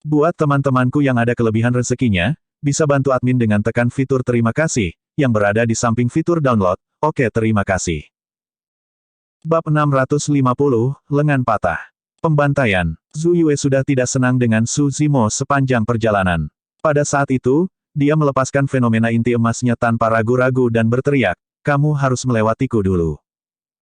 Buat teman-temanku yang ada kelebihan rezekinya, bisa bantu admin dengan tekan fitur terima kasih, yang berada di samping fitur download. Oke, terima kasih. Bab 650, Lengan Patah. Pembantaian. Zhu Yue sudah tidak senang dengan Su Zimo sepanjang perjalanan. Pada saat itu, dia melepaskan fenomena inti emasnya tanpa ragu-ragu dan berteriak, kamu harus melewatiku dulu.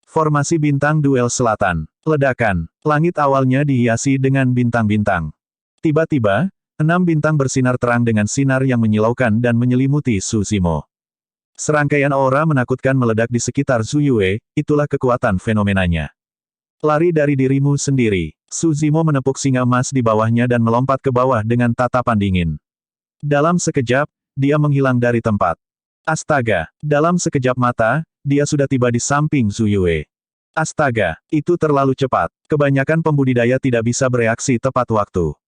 Formasi bintang duel selatan. Ledakan. Langit awalnya dihiasi dengan bintang-bintang. Tiba-tiba, 6 bintang bersinar terang dengan sinar yang menyilaukan dan menyelimuti Su Zimo. Serangkaian aura menakutkan meledak di sekitar Zhu Yue, itulah kekuatan fenomenanya. Lari dari dirimu sendiri. Su Zimo menepuk singa emas di bawahnya dan melompat ke bawah dengan tatapan dingin. Dalam sekejap, dia menghilang dari tempat. Astaga, dalam sekejap mata, dia sudah tiba di samping Zhu Yue. Astaga, itu terlalu cepat. Kebanyakan pembudidaya tidak bisa bereaksi tepat waktu.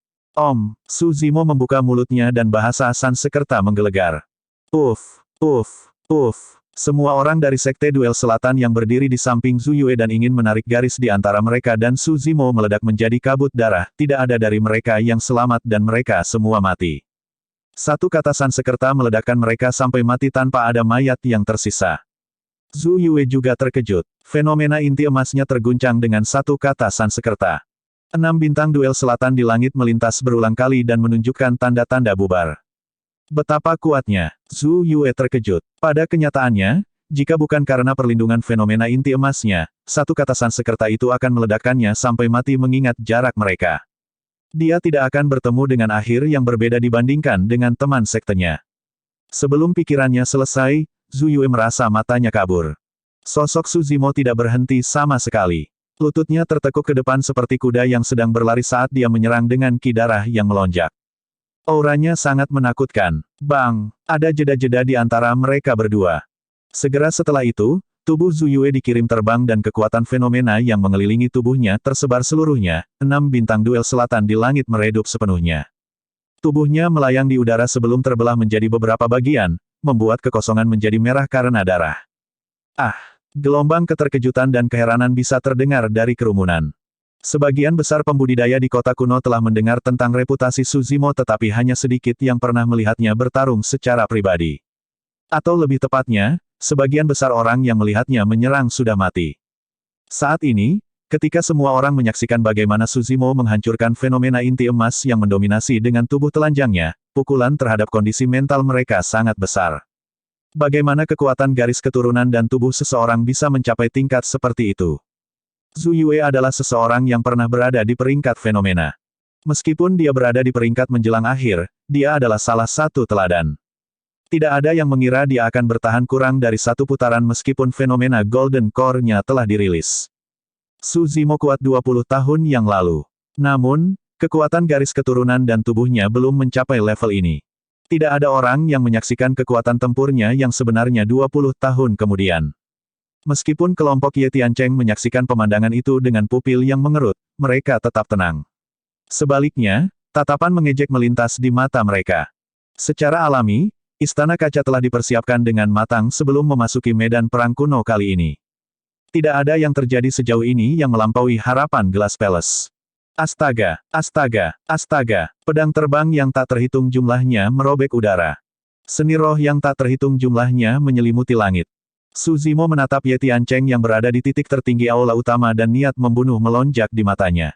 Su Zimo membuka mulutnya dan bahasa Sanskerta menggelegar. Uff, uff, uff. Semua orang dari Sekte Duel Selatan yang berdiri di samping Zhu Yue dan ingin menarik garis di antara mereka dan Su Zimo meledak menjadi kabut darah, tidak ada dari mereka yang selamat dan mereka semua mati. Satu kata Sanskerta meledakkan mereka sampai mati tanpa ada mayat yang tersisa. Zhu Yue juga terkejut. Fenomena inti emasnya terguncang dengan satu kata Sanskerta. 6 bintang duel selatan di langit melintas berulang kali dan menunjukkan tanda-tanda bubar. Betapa kuatnya. Zhu Yue terkejut. Pada kenyataannya, jika bukan karena perlindungan fenomena inti emasnya, satu kata Sanskerta itu akan meledakkannya sampai mati mengingat jarak mereka. Dia tidak akan bertemu dengan akhir yang berbeda dibandingkan dengan teman sektenya. Sebelum pikirannya selesai, Zhu Yue merasa matanya kabur. Sosok Su Zimo tidak berhenti sama sekali. Lututnya tertekuk ke depan seperti kuda yang sedang berlari saat dia menyerang dengan ki darah yang melonjak. Auranya sangat menakutkan. Bang! Ada jeda-jeda di antara mereka berdua. Segera setelah itu, tubuh Zhu Yue dikirim terbang dan kekuatan fenomena yang mengelilingi tubuhnya tersebar seluruhnya. 6 bintang duel selatan di langit meredup sepenuhnya. Tubuhnya melayang di udara sebelum terbelah menjadi beberapa bagian, membuat kekosongan menjadi merah karena darah. Ah! Gelombang keterkejutan dan keheranan bisa terdengar dari kerumunan. Sebagian besar pembudidaya di kota kuno telah mendengar tentang reputasi Su Zimo tetapi hanya sedikit yang pernah melihatnya bertarung secara pribadi. Atau lebih tepatnya, sebagian besar orang yang melihatnya menyerang sudah mati. Saat ini, ketika semua orang menyaksikan bagaimana Su Zimo menghancurkan fenomena inti emas yang mendominasi dengan tubuh telanjangnya, pukulan terhadap kondisi mental mereka sangat besar. Bagaimana kekuatan garis keturunan dan tubuh seseorang bisa mencapai tingkat seperti itu? Zhu Yue adalah seseorang yang pernah berada di peringkat fenomena. Meskipun dia berada di peringkat menjelang akhir, dia adalah salah satu teladan. Tidak ada yang mengira dia akan bertahan kurang dari satu putaran meskipun fenomena Golden Core-nya telah dirilis. Su Zimo kuat 20 tahun yang lalu. Namun, kekuatan garis keturunan dan tubuhnya belum mencapai level ini. Tidak ada orang yang menyaksikan kekuatan tempurnya yang sebenarnya 20 tahun kemudian. Meskipun kelompok Ye Tiancheng menyaksikan pemandangan itu dengan pupil yang mengerut, mereka tetap tenang. Sebaliknya, tatapan mengejek melintas di mata mereka. Secara alami, Istana Kaca telah dipersiapkan dengan matang sebelum memasuki medan perang kuno kali ini. Tidak ada yang terjadi sejauh ini yang melampaui harapan Glass Palace. Astaga, astaga, astaga, pedang terbang yang tak terhitung jumlahnya merobek udara. Seni roh yang tak terhitung jumlahnya menyelimuti langit. Su Zimo menatap Ye Tiancheng yang berada di titik tertinggi aula utama dan niat membunuh melonjak di matanya.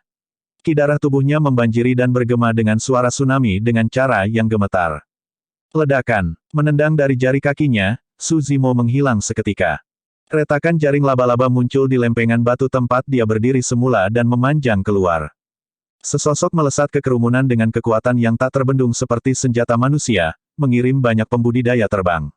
Ki darah tubuhnya membanjiri dan bergema dengan suara tsunami dengan cara yang gemetar. Ledakan, menendang dari jari kakinya, Su Zimo menghilang seketika. Retakan jaring laba-laba muncul di lempengan batu tempat dia berdiri semula dan memanjang keluar. Sesosok melesat ke kerumunan dengan kekuatan yang tak terbendung seperti senjata manusia, mengirim banyak pembudidaya terbang.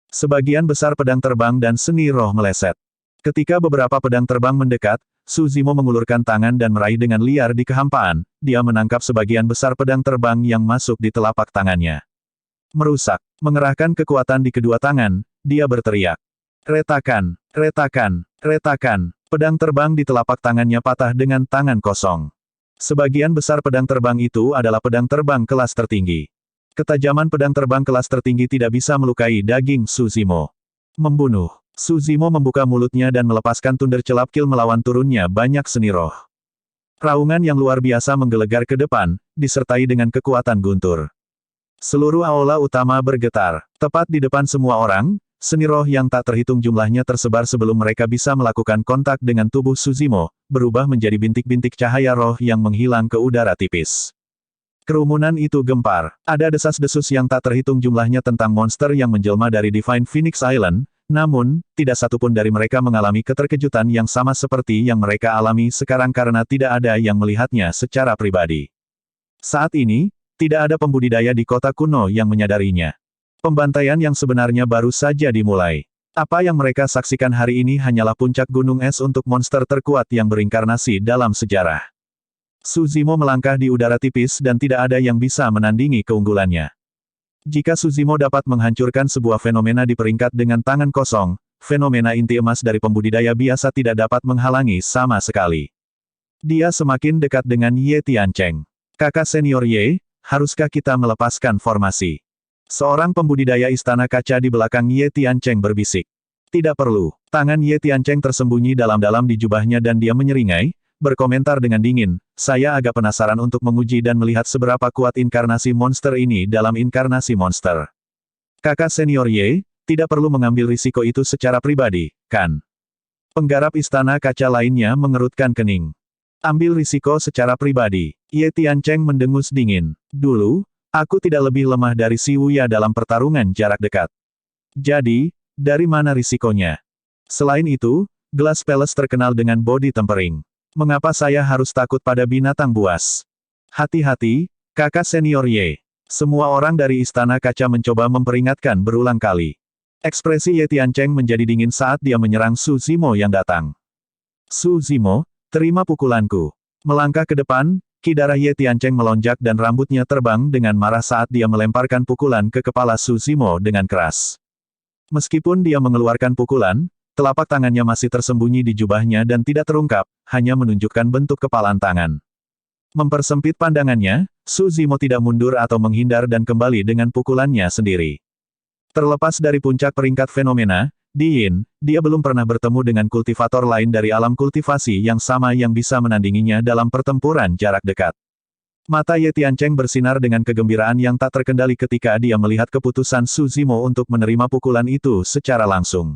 Sebagian besar pedang terbang dan seni roh meleset. Ketika beberapa pedang terbang mendekat, Su Zimo mengulurkan tangan dan meraih dengan liar di kehampaan, dia menangkap sebagian besar pedang terbang yang masuk di telapak tangannya. Merusak, mengerahkan kekuatan di kedua tangan, dia berteriak. Retakan, retakan, retakan, pedang terbang di telapak tangannya patah dengan tangan kosong. Sebagian besar pedang terbang itu adalah pedang terbang kelas tertinggi. Ketajaman pedang terbang kelas tertinggi tidak bisa melukai daging Su Zimo. Membunuh. Su Zimo membuka mulutnya dan melepaskan Thunder Celap Kill melawan turunnya banyak seni roh. Raungan yang luar biasa menggelegar ke depan, disertai dengan kekuatan guntur. Seluruh aula utama bergetar. Tepat di depan semua orang, seni roh yang tak terhitung jumlahnya tersebar sebelum mereka bisa melakukan kontak dengan tubuh Suzimo, berubah menjadi bintik-bintik cahaya roh yang menghilang ke udara tipis. Kerumunan itu gempar. Ada desas-desus yang tak terhitung jumlahnya tentang monster yang menjelma dari Divine Phoenix Island, namun, tidak satupun dari mereka mengalami keterkejutan yang sama seperti yang mereka alami sekarang karena tidak ada yang melihatnya secara pribadi. Saat ini, tidak ada pembudidaya di kota kuno yang menyadarinya. Pembantaian yang sebenarnya baru saja dimulai. Apa yang mereka saksikan hari ini hanyalah puncak gunung es untuk monster terkuat yang berinkarnasi dalam sejarah. Suzimo melangkah di udara tipis dan tidak ada yang bisa menandingi keunggulannya. Jika Suzimo dapat menghancurkan sebuah fenomena di peringkat dengan tangan kosong, fenomena inti emas dari pembudidaya biasa tidak dapat menghalangi sama sekali. Dia semakin dekat dengan Ye Tiancheng. Kakak senior Ye, haruskah kita melepaskan formasi? Seorang pembudidaya istana kaca di belakang Ye Tiancheng berbisik. Tidak perlu. Tangan Ye Tiancheng tersembunyi dalam-dalam di jubahnya dan dia menyeringai, berkomentar dengan dingin, saya agak penasaran untuk menguji dan melihat seberapa kuat inkarnasi monster ini dalam inkarnasi monster. Kakak senior Ye, tidak perlu mengambil risiko itu secara pribadi, kan? Penggarap istana kaca lainnya mengerutkan kening. Ambil risiko secara pribadi. Ye Tiancheng mendengus dingin. Dulu, aku tidak lebih lemah dari Si Wuya dalam pertarungan jarak dekat. Jadi, dari mana risikonya? Selain itu, Glass Palace terkenal dengan body tempering. Mengapa saya harus takut pada binatang buas? Hati-hati, kakak senior Ye. Semua orang dari istana kaca mencoba memperingatkan berulang kali. Ekspresi Ye Tiancheng menjadi dingin saat dia menyerang Su Zimo yang datang. Su Zimo, terima pukulanku. Melangkah ke depan, ki darah Ye Tiancheng melonjak dan rambutnya terbang dengan marah saat dia melemparkan pukulan ke kepala Su Zimo dengan keras. Meskipun dia mengeluarkan pukulan, telapak tangannya masih tersembunyi di jubahnya dan tidak terungkap, hanya menunjukkan bentuk kepalan tangan. Mempersempit pandangannya, Su Zimo tidak mundur atau menghindar dan kembali dengan pukulannya sendiri. Terlepas dari puncak peringkat fenomena, di Yin, dia belum pernah bertemu dengan kultivator lain dari alam kultivasi yang sama yang bisa menandinginya dalam pertempuran jarak dekat. Mata Ye Tiancheng bersinar dengan kegembiraan yang tak terkendali ketika dia melihat keputusan Su Zimo untuk menerima pukulan itu secara langsung.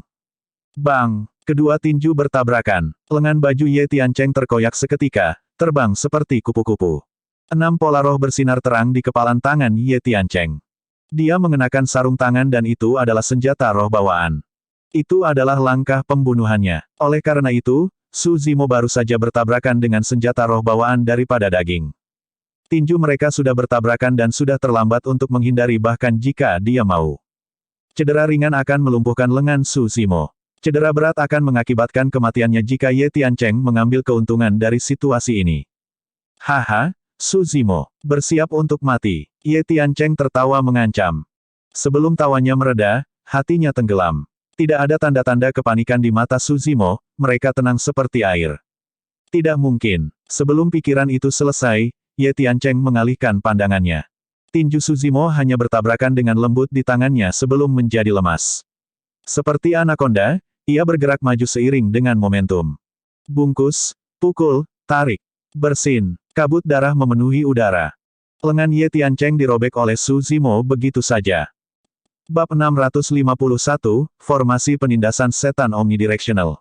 Bang! Kedua tinju bertabrakan. Lengan baju Ye Tiancheng terkoyak seketika, terbang seperti kupu-kupu. 6 pola roh bersinar terang di kepalan tangan Ye Tiancheng. Dia mengenakan sarung tangan dan itu adalah senjata roh bawaan. Itu adalah langkah pembunuhannya. Oleh karena itu, Su Zimo baru saja bertabrakan dengan senjata roh bawaan daripada daging. Tinju mereka sudah bertabrakan dan sudah terlambat untuk menghindari bahkan jika dia mau. Cedera ringan akan melumpuhkan lengan Su Zimo. Cedera berat akan mengakibatkan kematiannya jika Ye Tiancheng mengambil keuntungan dari situasi ini. Haha, Su Zimo, bersiap untuk mati. Ye Tiancheng tertawa mengancam. Sebelum tawanya mereda, hatinya tenggelam. Tidak ada tanda-tanda kepanikan di mata Su Zimo, mereka tenang seperti air. Tidak mungkin. Sebelum pikiran itu selesai, Ye Tiancheng mengalihkan pandangannya. Tinju Su Zimo hanya bertabrakan dengan lembut di tangannya sebelum menjadi lemas. Seperti anaconda, ia bergerak maju seiring dengan momentum. Bungkus, pukul, tarik, bersin, kabut darah memenuhi udara. Lengan Ye Tiancheng dirobek oleh Su Zimo begitu saja. Bab 651, Formasi Penindasan Setan Omnidirectional.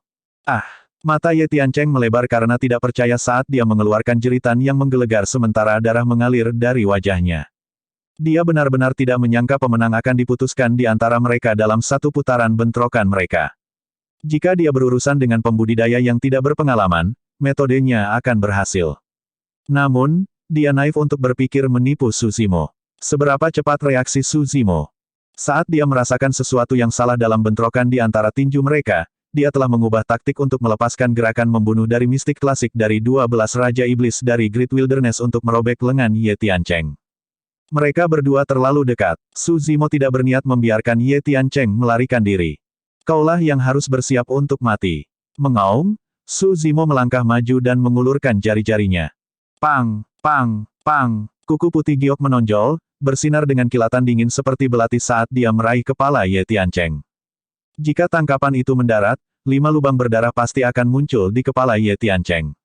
Mata Ye Tiancheng melebar karena tidak percaya saat dia mengeluarkan jeritan yang menggelegar sementara darah mengalir dari wajahnya. Dia benar-benar tidak menyangka pemenang akan diputuskan di antara mereka dalam satu putaran bentrokan mereka. Jika dia berurusan dengan pembudidaya yang tidak berpengalaman, metodenya akan berhasil. Namun, dia naif untuk berpikir menipu Su Zimo. Seberapa cepat reaksi Su Zimo? Saat dia merasakan sesuatu yang salah dalam bentrokan di antara tinju mereka, dia telah mengubah taktik untuk melepaskan gerakan membunuh dari mistik klasik dari 12 Raja Iblis dari Great Wilderness untuk merobek lengan Ye Tiancheng. Mereka berdua terlalu dekat. Su Zimo tidak berniat membiarkan Ye Tiancheng melarikan diri. Kaulah yang harus bersiap untuk mati. Mengaum, Su Zimo melangkah maju dan mengulurkan jari-jarinya. Pang, pang, pang, kuku putih giok menonjol, bersinar dengan kilatan dingin seperti belati saat dia meraih kepala Ye Tiancheng. Jika tangkapan itu mendarat, 5 lubang berdarah pasti akan muncul di kepala Ye Tiancheng.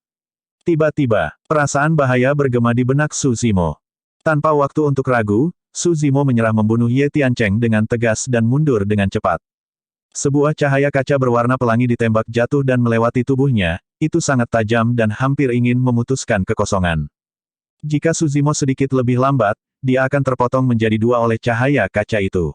Tiba-tiba, perasaan bahaya bergema di benak Su Zimo. Tanpa waktu untuk ragu, Su Zimo menyerah membunuh Ye Tiancheng dengan tegas dan mundur dengan cepat. Sebuah cahaya kaca berwarna pelangi ditembak jatuh dan melewati tubuhnya, itu sangat tajam dan hampir ingin memutuskan kekosongan. Jika Su Zimo sedikit lebih lambat, dia akan terpotong menjadi dua oleh cahaya kaca itu.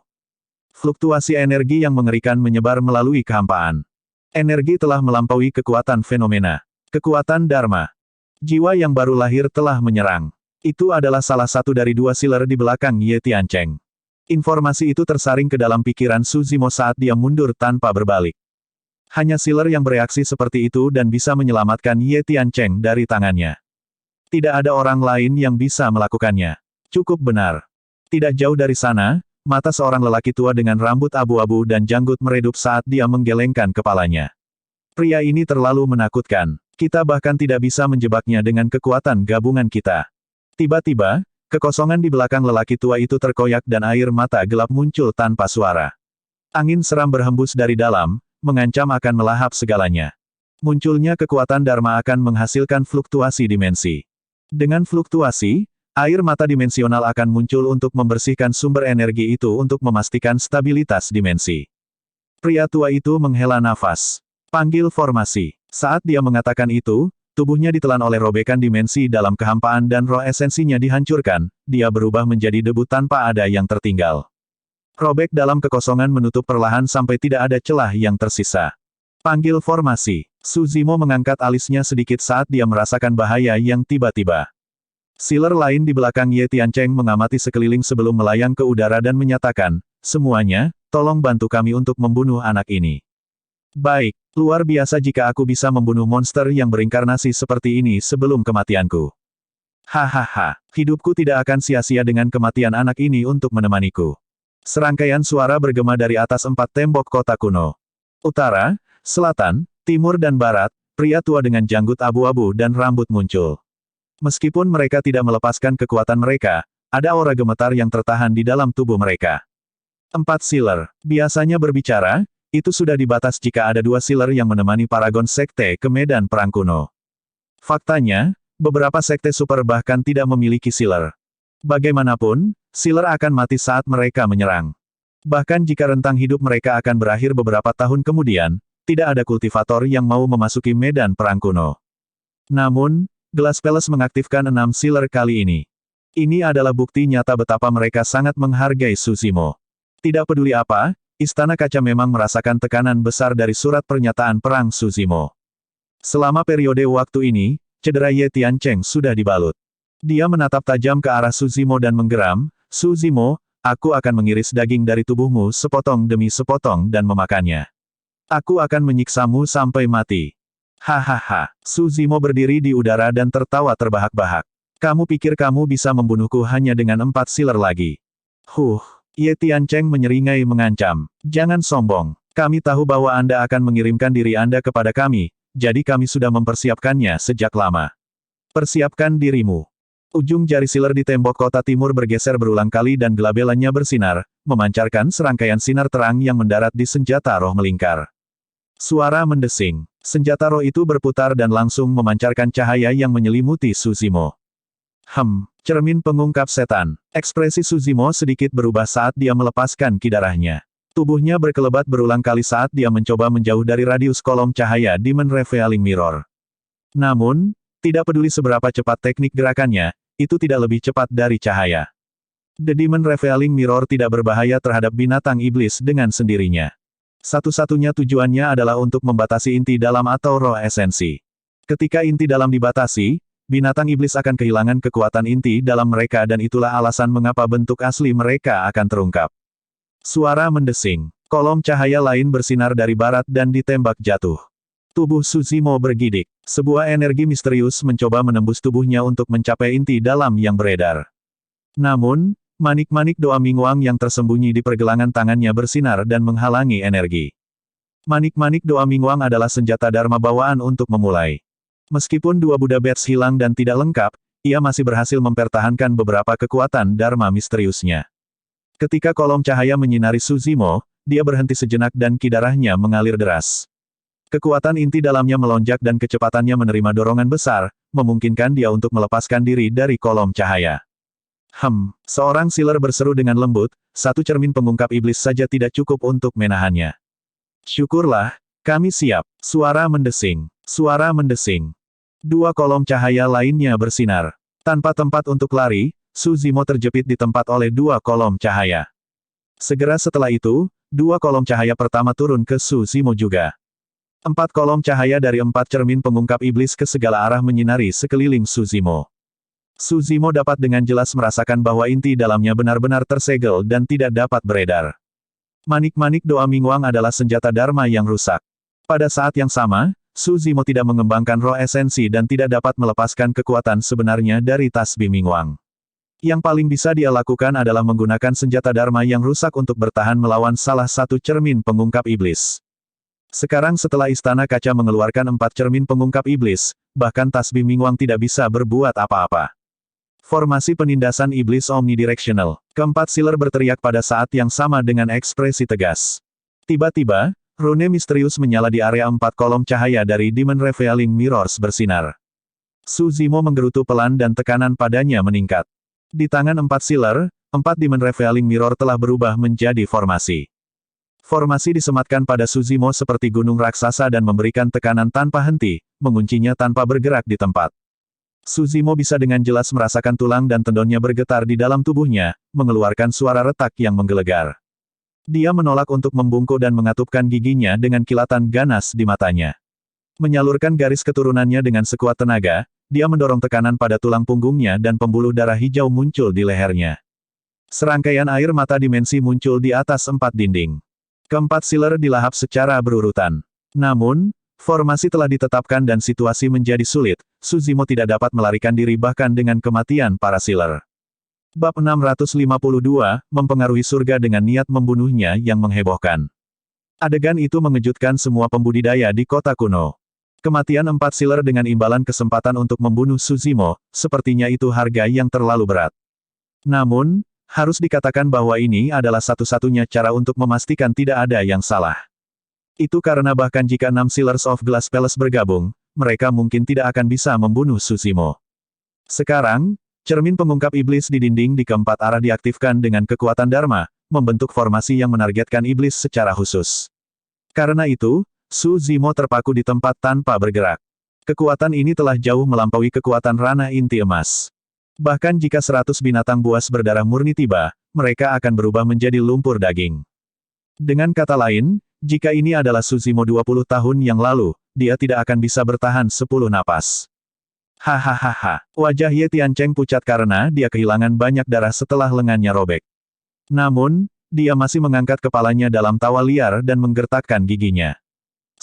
Fluktuasi energi yang mengerikan menyebar melalui kehampaan. Energi telah melampaui kekuatan fenomena. Kekuatan Dharma. Jiwa yang baru lahir telah menyerang. Itu adalah salah satu dari dua sealer di belakang Ye Tiancheng. Informasi itu tersaring ke dalam pikiran Su Zimo saat dia mundur tanpa berbalik. Hanya sealer yang bereaksi seperti itu dan bisa menyelamatkan Ye Tiancheng dari tangannya. Tidak ada orang lain yang bisa melakukannya. Cukup benar. Tidak jauh dari sana, mata seorang lelaki tua dengan rambut abu-abu dan janggut meredup saat dia menggelengkan kepalanya. Pria ini terlalu menakutkan. Kita bahkan tidak bisa menjebaknya dengan kekuatan gabungan kita. Tiba-tiba, kekosongan di belakang lelaki tua itu terkoyak dan air mata gelap muncul tanpa suara. Angin seram berhembus dari dalam, mengancam akan melahap segalanya. Munculnya kekuatan Dharma akan menghasilkan fluktuasi dimensi. Dengan fluktuasi, air mata dimensional akan muncul untuk membersihkan sumber energi itu untuk memastikan stabilitas dimensi. Pria tua itu menghela nafas. Panggil formasi. Saat dia mengatakan itu, tubuhnya ditelan oleh robekan dimensi dalam kehampaan dan roh esensinya dihancurkan, dia berubah menjadi debu tanpa ada yang tertinggal. Robek dalam kekosongan menutup perlahan sampai tidak ada celah yang tersisa. Panggil formasi. Su Zimo mengangkat alisnya sedikit saat dia merasakan bahaya yang tiba-tiba. Sealer lain di belakang Ye Tiancheng mengamati sekeliling sebelum melayang ke udara dan menyatakan, semuanya, tolong bantu kami untuk membunuh anak ini. Baik, luar biasa jika aku bisa membunuh monster yang berinkarnasi seperti ini sebelum kematianku. Hahaha, hidupku tidak akan sia-sia dengan kematian anak ini untuk menemaniku. Serangkaian suara bergema dari atas 4 tembok kota kuno. Utara, selatan, timur dan barat, pria tua dengan janggut abu-abu dan rambut muncul. Meskipun mereka tidak melepaskan kekuatan mereka, ada aura gemetar yang tertahan di dalam tubuh mereka. 4 sealer, biasanya berbicara, itu sudah dibatas jika ada 2 sealer yang menemani Paragon Sekte ke medan perang kuno. Faktanya, beberapa sekte super bahkan tidak memiliki sealer. Bagaimanapun, sealer akan mati saat mereka menyerang. Bahkan jika rentang hidup mereka akan berakhir beberapa tahun kemudian, tidak ada kultivator yang mau memasuki medan perang kuno. Namun, Glass Palace mengaktifkan 6 sealer kali ini. Ini adalah bukti nyata betapa mereka sangat menghargai Su Zimo. Tidak peduli apa, Istana Kaca memang merasakan tekanan besar dari surat pernyataan perang Su Zimo. Selama periode waktu ini, cedera Ye Tiancheng sudah dibalut. Dia menatap tajam ke arah Su Zimo dan menggeram, Su Zimo, aku akan mengiris daging dari tubuhmu sepotong demi sepotong dan memakannya. Aku akan menyiksamu sampai mati. Hahaha, Su Zimo berdiri di udara dan tertawa terbahak-bahak. Kamu pikir kamu bisa membunuhku hanya dengan 4 sealer lagi? Ye Tiancheng menyeringai mengancam. Jangan sombong. Kami tahu bahwa Anda akan mengirimkan diri Anda kepada kami, jadi kami sudah mempersiapkannya sejak lama. Persiapkan dirimu. Ujung jari sealer di tembok kota timur bergeser berulang kali dan gelabelannya bersinar, memancarkan serangkaian sinar terang yang mendarat di senjata roh melingkar. Suara mendesing. Senjata roh itu berputar dan langsung memancarkan cahaya yang menyelimuti Su Zimo. Cermin pengungkap setan. Ekspresi Su Zimo sedikit berubah saat dia melepaskan ki darahnya. Tubuhnya berkelebat berulang kali saat dia mencoba menjauh dari radius kolom cahaya Demon Revealing Mirror. Namun, tidak peduli seberapa cepat teknik gerakannya, itu tidak lebih cepat dari cahaya. The Demon Revealing Mirror tidak berbahaya terhadap binatang iblis dengan sendirinya. Satu-satunya tujuannya adalah untuk membatasi inti dalam atau roh esensi. Ketika inti dalam dibatasi, binatang iblis akan kehilangan kekuatan inti dalam mereka dan itulah alasan mengapa bentuk asli mereka akan terungkap. Suara mendesing. Kolom cahaya lain bersinar dari barat dan ditembak jatuh. Tubuh Su Zimo bergidik. Sebuah energi misterius mencoba menembus tubuhnya untuk mencapai inti dalam yang beredar. Namun, manik-manik doa Mingwang yang tersembunyi di pergelangan tangannya bersinar dan menghalangi energi. Manik-manik doa Mingwang adalah senjata Dharma bawaan untuk memulai. Meskipun 2 Buddha Bats hilang dan tidak lengkap, ia masih berhasil mempertahankan beberapa kekuatan Dharma misteriusnya. Ketika kolom cahaya menyinari Su Zimo, dia berhenti sejenak dan ki darahnya mengalir deras. Kekuatan inti dalamnya melonjak dan kecepatannya menerima dorongan besar, memungkinkan dia untuk melepaskan diri dari kolom cahaya. Seorang sealer berseru dengan lembut, satu cermin pengungkap iblis saja tidak cukup untuk menahannya. Syukurlah, kami siap. Suara mendesing. Suara mendesing. Dua kolom cahaya lainnya bersinar. Tanpa tempat untuk lari, Su Zimo terjepit di tempat oleh dua kolom cahaya. Segera setelah itu, dua kolom cahaya pertama turun ke Su Zimo juga. Empat kolom cahaya dari empat cermin pengungkap iblis ke segala arah menyinari sekeliling Su Zimo. Su Zimo dapat dengan jelas merasakan bahwa inti dalamnya benar-benar tersegel dan tidak dapat beredar. Manik-manik doa Mingwang adalah senjata Dharma yang rusak. Pada saat yang sama, Su Zimo tidak mengembangkan roh esensi dan tidak dapat melepaskan kekuatan sebenarnya dari tasbih Mingwang. Yang paling bisa dia lakukan adalah menggunakan senjata Dharma yang rusak untuk bertahan melawan salah satu cermin pengungkap iblis. Sekarang setelah Istana Kaca mengeluarkan empat cermin pengungkap iblis, bahkan tasbih Mingwang tidak bisa berbuat apa-apa. Formasi penindasan iblis omnidirectional. Keempat sealer berteriak pada saat yang sama dengan ekspresi tegas. Tiba-tiba, rune misterius menyala di area empat kolom cahaya dari Demon Revealing Mirrors bersinar. Su Zimo menggerutu pelan dan tekanan padanya meningkat. Di tangan empat sealer, empat Demon Revealing Mirror telah berubah menjadi formasi. Formasi disematkan pada Su Zimo seperti gunung raksasa dan memberikan tekanan tanpa henti, menguncinya tanpa bergerak di tempat. Su Zimo bisa dengan jelas merasakan tulang dan tendonnya bergetar di dalam tubuhnya, mengeluarkan suara retak yang menggelegar. Dia menolak untuk membungkuk dan mengatupkan giginya dengan kilatan ganas di matanya. Menyalurkan garis keturunannya dengan sekuat tenaga, dia mendorong tekanan pada tulang punggungnya dan pembuluh darah hijau muncul di lehernya. Serangkaian air mata dimensi muncul di atas empat dinding. Keempat sealer dilahap secara berurutan. Namun, formasi telah ditetapkan dan situasi menjadi sulit, Su Zimo tidak dapat melarikan diri bahkan dengan kematian para sealer. Bab 652, mempengaruhi surga dengan niat membunuhnya yang menghebohkan. Adegan itu mengejutkan semua pembudidaya di kota kuno. Kematian empat sealer dengan imbalan kesempatan untuk membunuh Su Zimo, sepertinya itu harga yang terlalu berat. Namun, harus dikatakan bahwa ini adalah satu-satunya cara untuk memastikan tidak ada yang salah. Itu karena bahkan jika 6 Sealers of Glass Palace bergabung, mereka mungkin tidak akan bisa membunuh Su Zimo. Sekarang, cermin pengungkap iblis di dinding di keempat arah diaktifkan dengan kekuatan Dharma, membentuk formasi yang menargetkan iblis secara khusus. Karena itu, Su Zimo terpaku di tempat tanpa bergerak. Kekuatan ini telah jauh melampaui kekuatan ranah inti emas. Bahkan jika 100 binatang buas berdarah murni tiba, mereka akan berubah menjadi lumpur daging. Dengan kata lain, jika ini adalah Su Zimo 20 tahun yang lalu, dia tidak akan bisa bertahan 10 napas. Hahaha. Wajah Ye Tiancheng pucat karena dia kehilangan banyak darah setelah lengannya robek. Namun, dia masih mengangkat kepalanya dalam tawa liar dan menggertakkan giginya.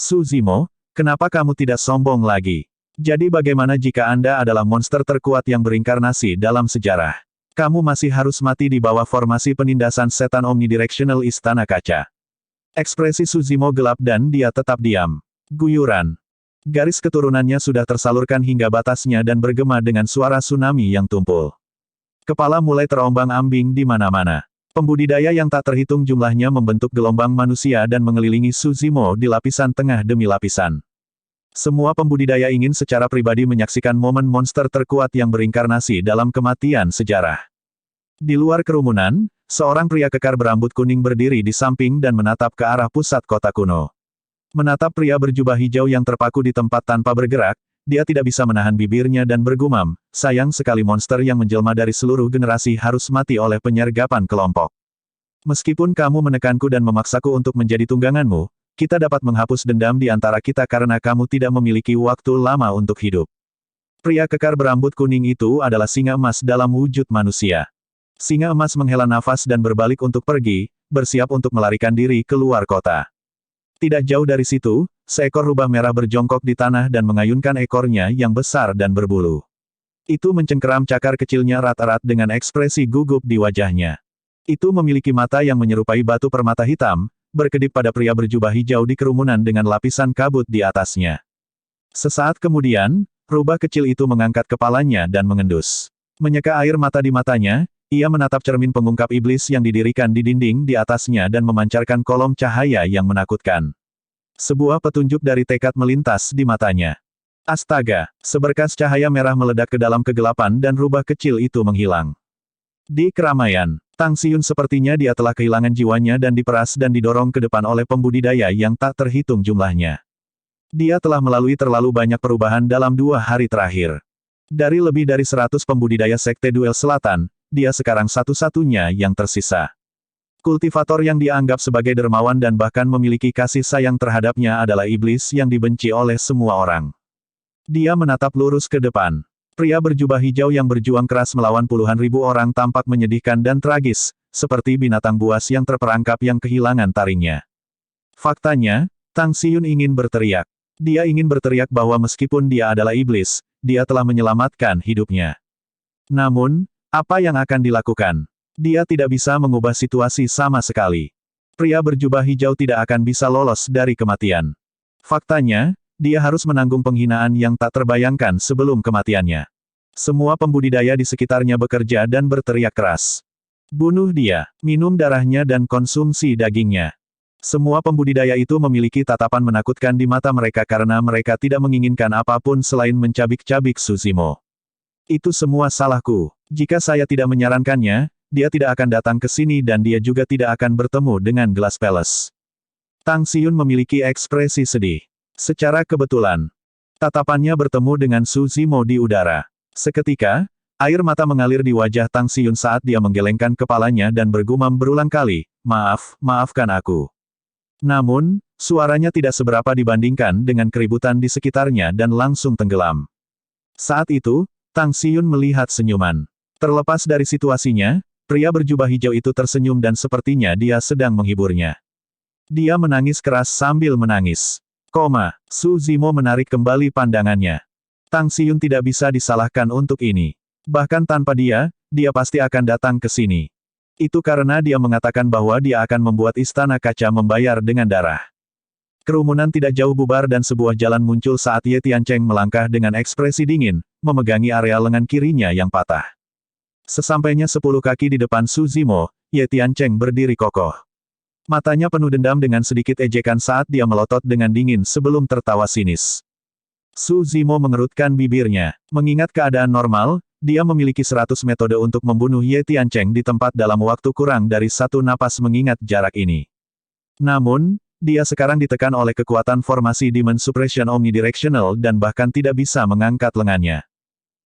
Su Zimo, kenapa kamu tidak sombong lagi? Jadi bagaimana jika Anda adalah monster terkuat yang berinkarnasi dalam sejarah? Kamu masih harus mati di bawah formasi penindasan setan omnidirectional Istana Kaca. Ekspresi Su Zimo gelap dan dia tetap diam. Guyuran. Garis keturunannya sudah tersalurkan hingga batasnya dan bergema dengan suara tsunami yang tumpul. Kepala mulai terombang-ambing di mana-mana. Pembudidaya yang tak terhitung jumlahnya membentuk gelombang manusia dan mengelilingi Su Zimo di lapisan tengah demi lapisan. Semua pembudidaya ingin secara pribadi menyaksikan momen monster terkuat yang berinkarnasi dalam kematian sejarah. Di luar kerumunan, seorang pria kekar berambut kuning berdiri di samping dan menatap ke arah pusat kota kuno. Menatap pria berjubah hijau yang terpaku di tempat tanpa bergerak, dia tidak bisa menahan bibirnya dan bergumam, sayang sekali monster yang menjelma dari seluruh generasi harus mati oleh penyergapan kelompok. Meskipun kamu menekanku dan memaksaku untuk menjadi tungganganmu, kita dapat menghapus dendam di antara kita karena kamu tidak memiliki waktu lama untuk hidup. Pria kekar berambut kuning itu adalah singa emas dalam wujud manusia. Singa emas menghela nafas dan berbalik untuk pergi, bersiap untuk melarikan diri keluar kota. Tidak jauh dari situ, seekor rubah merah berjongkok di tanah dan mengayunkan ekornya yang besar dan berbulu. Itu mencengkeram cakar kecilnya erat-erat dengan ekspresi gugup di wajahnya. Itu memiliki mata yang menyerupai batu permata hitam, berkedip pada pria berjubah hijau di kerumunan dengan lapisan kabut di atasnya. Sesaat kemudian, rubah kecil itu mengangkat kepalanya dan mengendus. Menyeka air mata di matanya, ia menatap cermin pengungkap iblis yang didirikan di dinding di atasnya dan memancarkan kolom cahaya yang menakutkan. Sebuah petunjuk dari tekad melintas di matanya. Astaga, seberkas cahaya merah meledak ke dalam kegelapan dan rubah kecil itu menghilang. Di keramaian, Tang Xiyun sepertinya dia telah kehilangan jiwanya dan diperas dan didorong ke depan oleh pembudidaya yang tak terhitung jumlahnya. Dia telah melalui terlalu banyak perubahan dalam 2 hari terakhir. Dari lebih dari 100 pembudidaya Sekte Duel Selatan, dia sekarang satu-satunya yang tersisa. Kultivator yang dianggap sebagai dermawan dan bahkan memiliki kasih sayang terhadapnya adalah iblis yang dibenci oleh semua orang. Dia menatap lurus ke depan. Pria berjubah hijau yang berjuang keras melawan puluhan ribu orang tampak menyedihkan dan tragis, seperti binatang buas yang terperangkap yang kehilangan taringnya. Faktanya, Tang Xiyun ingin berteriak. Dia ingin berteriak bahwa meskipun dia adalah iblis, dia telah menyelamatkan hidupnya. Namun, apa yang akan dilakukan? Dia tidak bisa mengubah situasi sama sekali. Pria berjubah hijau tidak akan bisa lolos dari kematian. Faktanya, dia harus menanggung penghinaan yang tak terbayangkan sebelum kematiannya. Semua pembudidaya di sekitarnya bekerja dan berteriak keras. Bunuh dia, minum darahnya dan konsumsi dagingnya. Semua pembudidaya itu memiliki tatapan menakutkan di mata mereka karena mereka tidak menginginkan apapun selain mencabik-cabik Suzimo. Itu semua salahku. Jika saya tidak menyarankannya, dia tidak akan datang ke sini dan dia juga tidak akan bertemu dengan Glass Palace. Tang Xiyun memiliki ekspresi sedih. Secara kebetulan, tatapannya bertemu dengan Suzimo di udara. Seketika, air mata mengalir di wajah Tang Xiyun saat dia menggelengkan kepalanya dan bergumam berulang kali, maafkan aku. Namun, suaranya tidak seberapa dibandingkan dengan keributan di sekitarnya dan langsung tenggelam. Saat itu, Tang Xiyun melihat senyuman. Terlepas dari situasinya, pria berjubah hijau itu tersenyum dan sepertinya dia sedang menghiburnya. Dia menangis keras sambil menangis. Suzimo menarik kembali pandangannya. Tang Xiyun tidak bisa disalahkan untuk ini. Bahkan tanpa dia, dia pasti akan datang ke sini. Itu karena dia mengatakan bahwa dia akan membuat istana kaca membayar dengan darah. Kerumunan tidak jauh bubar dan sebuah jalan muncul saat Ye Tiancheng melangkah dengan ekspresi dingin, memegangi area lengan kirinya yang patah. Sesampainya 10 kaki di depan Suzimo, Ye Tiancheng berdiri kokoh. Matanya penuh dendam dengan sedikit ejekan saat dia melotot dengan dingin sebelum tertawa sinis. Suzimo mengerutkan bibirnya. Mengingat keadaan normal, dia memiliki 100 metode untuk membunuh Ye Tiancheng di tempat dalam waktu kurang dari 1 napas mengingat jarak ini. Namun, dia sekarang ditekan oleh kekuatan formasi Demon Suppression Omnidirectional dan bahkan tidak bisa mengangkat lengannya.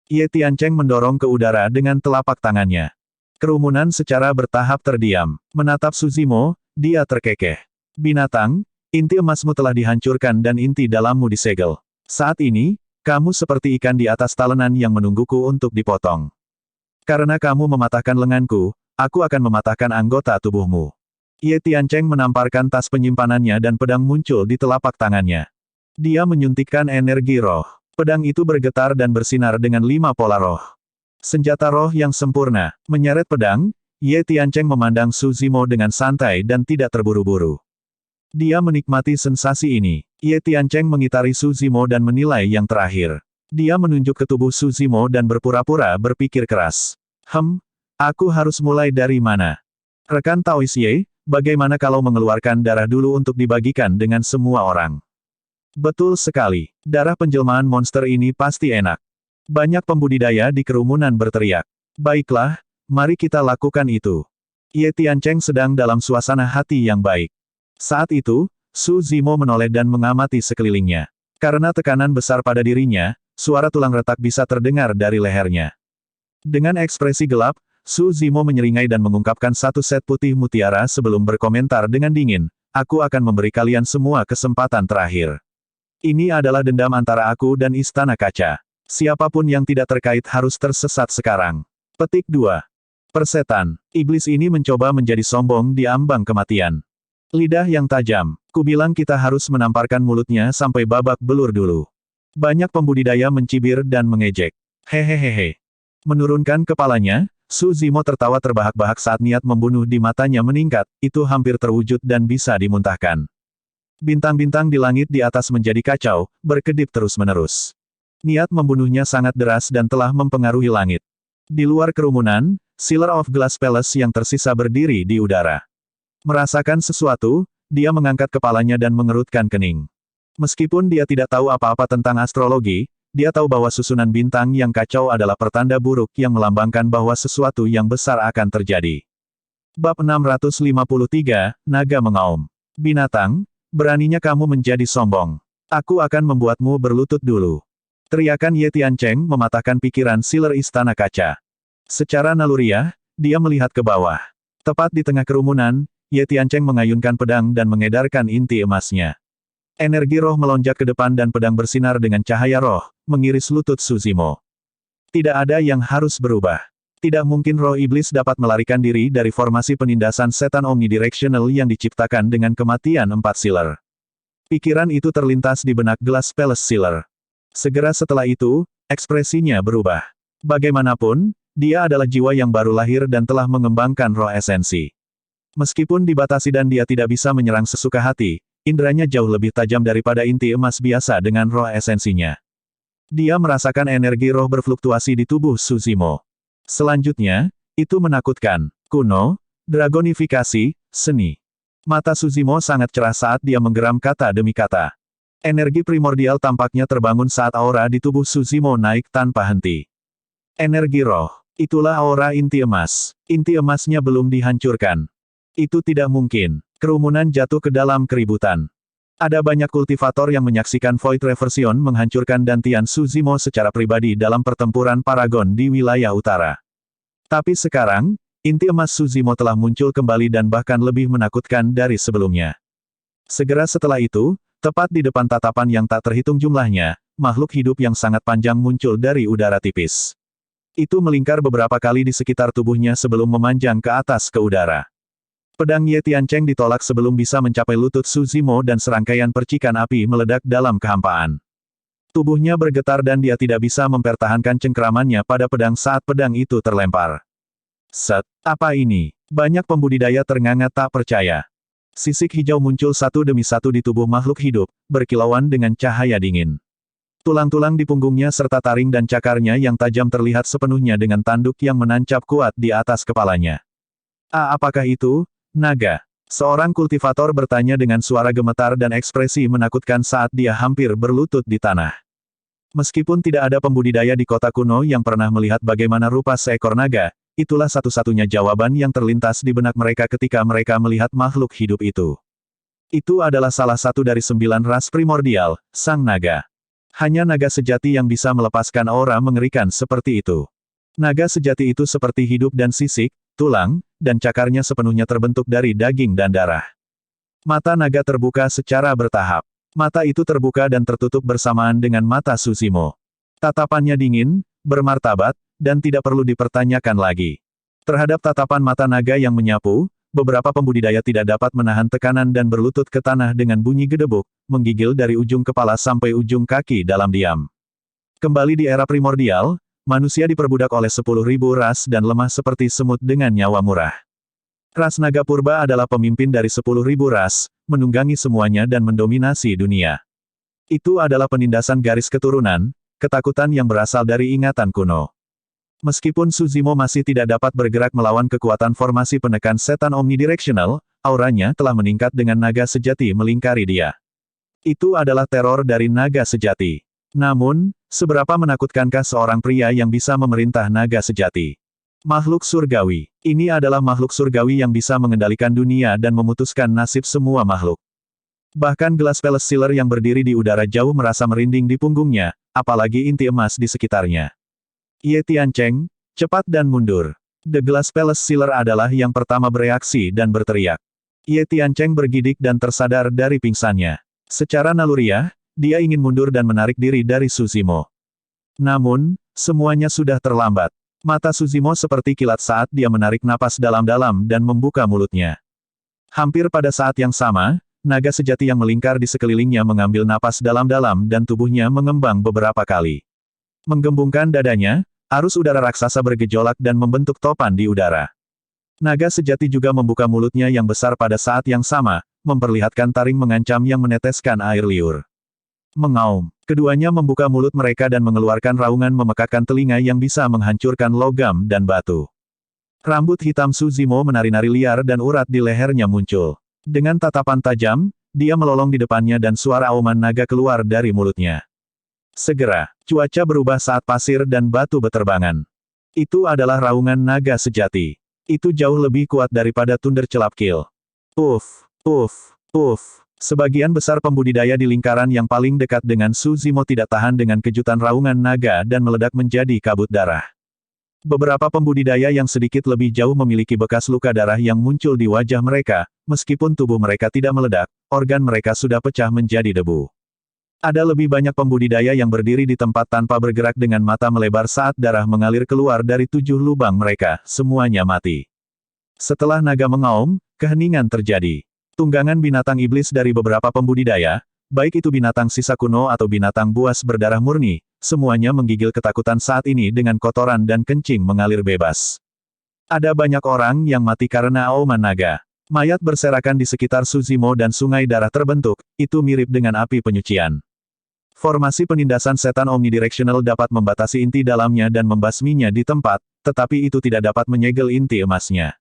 Ye Tiancheng mendorong ke udara dengan telapak tangannya. Kerumunan secara bertahap terdiam. Menatap Suzimo, dia terkekeh. Binatang, inti emasmu telah dihancurkan dan inti dalammu disegel. Saat ini, kamu seperti ikan di atas talenan yang menungguku untuk dipotong. Karena kamu mematahkan lenganku, aku akan mematahkan anggota tubuhmu. Ye Tiancheng menamparkan tas penyimpanannya dan pedang muncul di telapak tangannya. Dia menyuntikkan energi roh. Pedang itu bergetar dan bersinar dengan 5 pola roh. Senjata roh yang sempurna. Menyeret pedang, Ye Tiancheng memandang Suzimo dengan santai dan tidak terburu-buru. Dia menikmati sensasi ini. Ye Tiancheng mengitari Suzimo dan menilai yang terakhir. Dia menunjuk ke tubuh Suzimo dan berpura-pura berpikir keras. Aku harus mulai dari mana? Rekan Taois Ye, bagaimana kalau mengeluarkan darah dulu untuk dibagikan dengan semua orang? Betul sekali. Darah penjelmaan monster ini pasti enak. Banyak pembudidaya di kerumunan berteriak. Baiklah, mari kita lakukan itu. Ye Tiancheng sedang dalam suasana hati yang baik. Saat itu, Suzimo menoleh dan mengamati sekelilingnya. Karena tekanan besar pada dirinya, suara tulang retak bisa terdengar dari lehernya. Dengan ekspresi gelap, Suzimo menyeringai dan mengungkapkan satu set putih mutiara sebelum berkomentar dengan dingin, aku akan memberi kalian semua kesempatan terakhir. Ini adalah dendam antara aku dan Istana Kaca. Siapapun yang tidak terkait harus tersesat sekarang. Petik 2. Persetan. Iblis ini mencoba menjadi sombong di ambang kematian. Lidah yang tajam. Kubilang kita harus menamparkan mulutnya sampai babak belur dulu. Banyak pembudidaya mencibir dan mengejek. Hehehehe. Menurunkan kepalanya, Suzimo tertawa terbahak-bahak saat niat membunuh di matanya meningkat, itu hampir terwujud dan bisa dimuntahkan. Bintang-bintang di langit di atas menjadi kacau, berkedip terus-menerus. Niat membunuhnya sangat deras dan telah mempengaruhi langit. Di luar kerumunan, Sealer of Glass Palace yang tersisa berdiri di udara. Merasakan sesuatu, dia mengangkat kepalanya dan mengerutkan kening. Meskipun dia tidak tahu apa-apa tentang astrologi, dia tahu bahwa susunan bintang yang kacau adalah pertanda buruk yang melambangkan bahwa sesuatu yang besar akan terjadi. Bab 653, Naga Mengaum. Binatang, beraninya kamu menjadi sombong. Aku akan membuatmu berlutut dulu. Teriakan Ye Tiancheng mematahkan pikiran Sealer Istana Kaca. Secara naluriah, dia melihat ke bawah. Tepat di tengah kerumunan, Ye Tiancheng mengayunkan pedang dan mengedarkan inti emasnya. Energi roh melonjak ke depan dan pedang bersinar dengan cahaya roh, mengiris lutut Su Zimo. Tidak ada yang harus berubah. Tidak mungkin roh iblis dapat melarikan diri dari formasi penindasan setan omnidirectional yang diciptakan dengan kematian 4 Sealer. Pikiran itu terlintas di benak Glass Palace Sealer. Segera setelah itu, ekspresinya berubah. Bagaimanapun, dia adalah jiwa yang baru lahir dan telah mengembangkan roh esensi. Meskipun dibatasi dan dia tidak bisa menyerang sesuka hati, inderanya jauh lebih tajam daripada inti emas biasa dengan roh esensinya. Dia merasakan energi roh berfluktuasi di tubuh Su Zimo. Selanjutnya, itu menakutkan. Kuno, dragonifikasi, seni. Mata Su Zimo sangat cerah saat dia menggeram kata demi kata. Energi primordial tampaknya terbangun saat aura di tubuh Su Zimo naik tanpa henti. Energi roh. Itulah aura inti emas. Inti emasnya belum dihancurkan. Itu tidak mungkin. Kerumunan jatuh ke dalam keributan. Ada banyak kultivator yang menyaksikan Void Reversion menghancurkan dantian Su Zimo secara pribadi dalam pertempuran Paragon di wilayah utara. Tapi sekarang, inti emas Su Zimo telah muncul kembali dan bahkan lebih menakutkan dari sebelumnya. Segera setelah itu, tepat di depan tatapan yang tak terhitung jumlahnya, makhluk hidup yang sangat panjang muncul dari udara tipis. Itu melingkar beberapa kali di sekitar tubuhnya sebelum memanjang ke atas ke udara. Pedang Ye Tiancheng ditolak sebelum bisa mencapai lutut Su Zimo dan serangkaian percikan api meledak dalam kehampaan. Tubuhnya bergetar dan dia tidak bisa mempertahankan cengkeramannya pada pedang saat pedang itu terlempar. Set, apa ini? Banyak pembudidaya ternganga tak percaya. Sisik hijau muncul satu demi satu di tubuh makhluk hidup, berkilauan dengan cahaya dingin. Tulang-tulang di punggungnya serta taring dan cakarnya yang tajam terlihat sepenuhnya dengan tanduk yang menancap kuat di atas kepalanya. Apakah itu? Naga. Seorang kultivator bertanya dengan suara gemetar dan ekspresi menakutkan saat dia hampir berlutut di tanah. Meskipun tidak ada pembudidaya di kota kuno yang pernah melihat bagaimana rupa seekor naga, itulah satu-satunya jawaban yang terlintas di benak mereka ketika mereka melihat makhluk hidup itu. Itu adalah salah satu dari 9 ras primordial, Sang Naga. Hanya naga sejati yang bisa melepaskan aura mengerikan seperti itu. Naga sejati itu seperti hidup dan sisik, tulang, dan cakarnya sepenuhnya terbentuk dari daging dan darah. Mata naga terbuka secara bertahap. Mata itu terbuka dan tertutup bersamaan dengan mata Su Zimo. Tatapannya dingin, bermartabat, dan tidak perlu dipertanyakan lagi. Terhadap tatapan mata naga yang menyapu, beberapa pembudidaya tidak dapat menahan tekanan dan berlutut ke tanah dengan bunyi gedebuk, menggigil dari ujung kepala sampai ujung kaki dalam diam. Kembali di era primordial, manusia diperbudak oleh 10.000 ras dan lemah seperti semut dengan nyawa murah. Ras naga purba adalah pemimpin dari 10.000 ras, menunggangi semuanya dan mendominasi dunia. Itu adalah penindasan garis keturunan, ketakutan yang berasal dari ingatan kuno. Meskipun Su Zimo masih tidak dapat bergerak melawan kekuatan formasi penekan setan omnidirectional, auranya telah meningkat dengan naga sejati melingkari dia. Itu adalah teror dari naga sejati. Namun, seberapa menakutkankah seorang pria yang bisa memerintah naga sejati? Makhluk surgawi. Ini adalah makhluk surgawi yang bisa mengendalikan dunia dan memutuskan nasib semua makhluk. Bahkan Glass Palace Sealer yang berdiri di udara jauh merasa merinding di punggungnya, apalagi inti emas di sekitarnya. Ye Tiancheng, cepat dan mundur. The Glass Palace Sealer adalah yang pertama bereaksi dan berteriak. Ye Tiancheng bergidik dan tersadar dari pingsannya. Secara naluriah, dia ingin mundur dan menarik diri dari Su Zimo. Namun, semuanya sudah terlambat. Mata Su Zimo seperti kilat saat dia menarik napas dalam-dalam dan membuka mulutnya. Hampir pada saat yang sama, naga sejati yang melingkar di sekelilingnya mengambil napas dalam-dalam dan tubuhnya mengembang beberapa kali. Menggembungkan dadanya, arus udara raksasa bergejolak dan membentuk topan di udara. Naga sejati juga membuka mulutnya yang besar pada saat yang sama, memperlihatkan taring mengancam yang meneteskan air liur. Mengaum. Keduanya membuka mulut mereka dan mengeluarkan raungan memekakkan telinga yang bisa menghancurkan logam dan batu. Rambut hitam Su Zimo menari-nari liar dan urat di lehernya muncul. Dengan tatapan tajam, dia melolong di depannya dan suara auman naga keluar dari mulutnya. Segera, cuaca berubah saat pasir dan batu beterbangan. Itu adalah raungan naga sejati. Itu jauh lebih kuat daripada Thunder Celap Kill. Uff, uff, uff. Sebagian besar pembudidaya di lingkaran yang paling dekat dengan Su Zimo tidak tahan dengan kejutan raungan naga dan meledak menjadi kabut darah. Beberapa pembudidaya yang sedikit lebih jauh memiliki bekas luka darah yang muncul di wajah mereka, meskipun tubuh mereka tidak meledak, organ mereka sudah pecah menjadi debu. Ada lebih banyak pembudidaya yang berdiri di tempat tanpa bergerak dengan mata melebar saat darah mengalir keluar dari 7 lubang mereka, semuanya mati. Setelah naga mengaum, keheningan terjadi. Tunggangan binatang iblis dari beberapa pembudidaya, baik itu binatang sisa kuno atau binatang buas berdarah murni, semuanya menggigil ketakutan saat ini dengan kotoran dan kencing mengalir bebas. Ada banyak orang yang mati karena auman naga. Mayat berserakan di sekitar Su Zimo dan sungai darah terbentuk, itu mirip dengan api penyucian. Formasi penindasan setan omnidirectional dapat membatasi inti dalamnya dan membasminya di tempat, tetapi itu tidak dapat menyegel inti emasnya.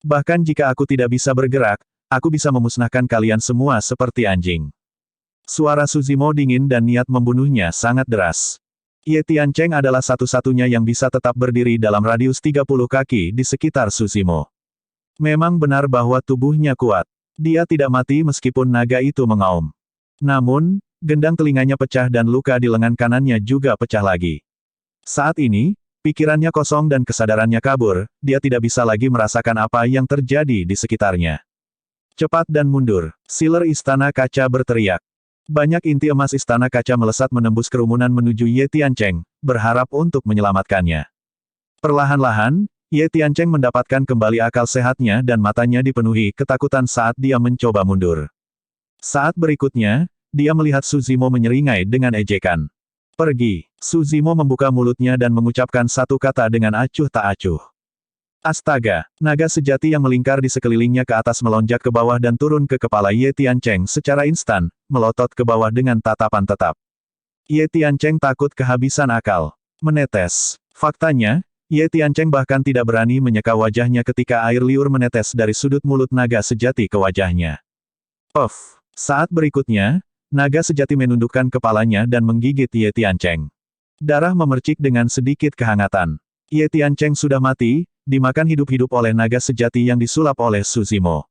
Bahkan jika aku tidak bisa bergerak, aku bisa memusnahkan kalian semua seperti anjing. Suara Su Zimo dingin dan niat membunuhnya sangat deras. Ye Tiancheng adalah satu-satunya yang bisa tetap berdiri dalam radius 30 kaki di sekitar Su Zimo. Memang benar bahwa tubuhnya kuat. Dia tidak mati meskipun naga itu mengaum. Namun, gendang telinganya pecah dan luka di lengan kanannya juga pecah lagi. Saat ini, pikirannya kosong dan kesadarannya kabur, dia tidak bisa lagi merasakan apa yang terjadi di sekitarnya. Cepat dan mundur, Sealer Istana Kaca berteriak. Banyak inti emas Istana Kaca melesat menembus kerumunan menuju Ye Tiancheng, berharap untuk menyelamatkannya. Perlahan-lahan, Ye Tiancheng mendapatkan kembali akal sehatnya dan matanya dipenuhi ketakutan saat dia mencoba mundur. Saat berikutnya, dia melihat Su Zimo menyeringai dengan ejekan. Pergi. Su Zimo membuka mulutnya dan mengucapkan satu kata dengan acuh tak acuh. Astaga, naga sejati yang melingkar di sekelilingnya ke atas melonjak ke bawah dan turun ke kepala Ye Tiancheng secara instan, melotot ke bawah dengan tatapan tetap. Ye Tiancheng takut kehabisan akal. Menetes. Faktanya, Ye Tiancheng bahkan tidak berani menyeka wajahnya ketika air liur menetes dari sudut mulut naga sejati ke wajahnya. Puff. Saat berikutnya, naga sejati menundukkan kepalanya dan menggigit Ye Tiancheng. Darah memercik dengan sedikit kehangatan. Ye Tiancheng sudah mati, dimakan hidup-hidup oleh naga sejati yang disulap oleh Su Zimo.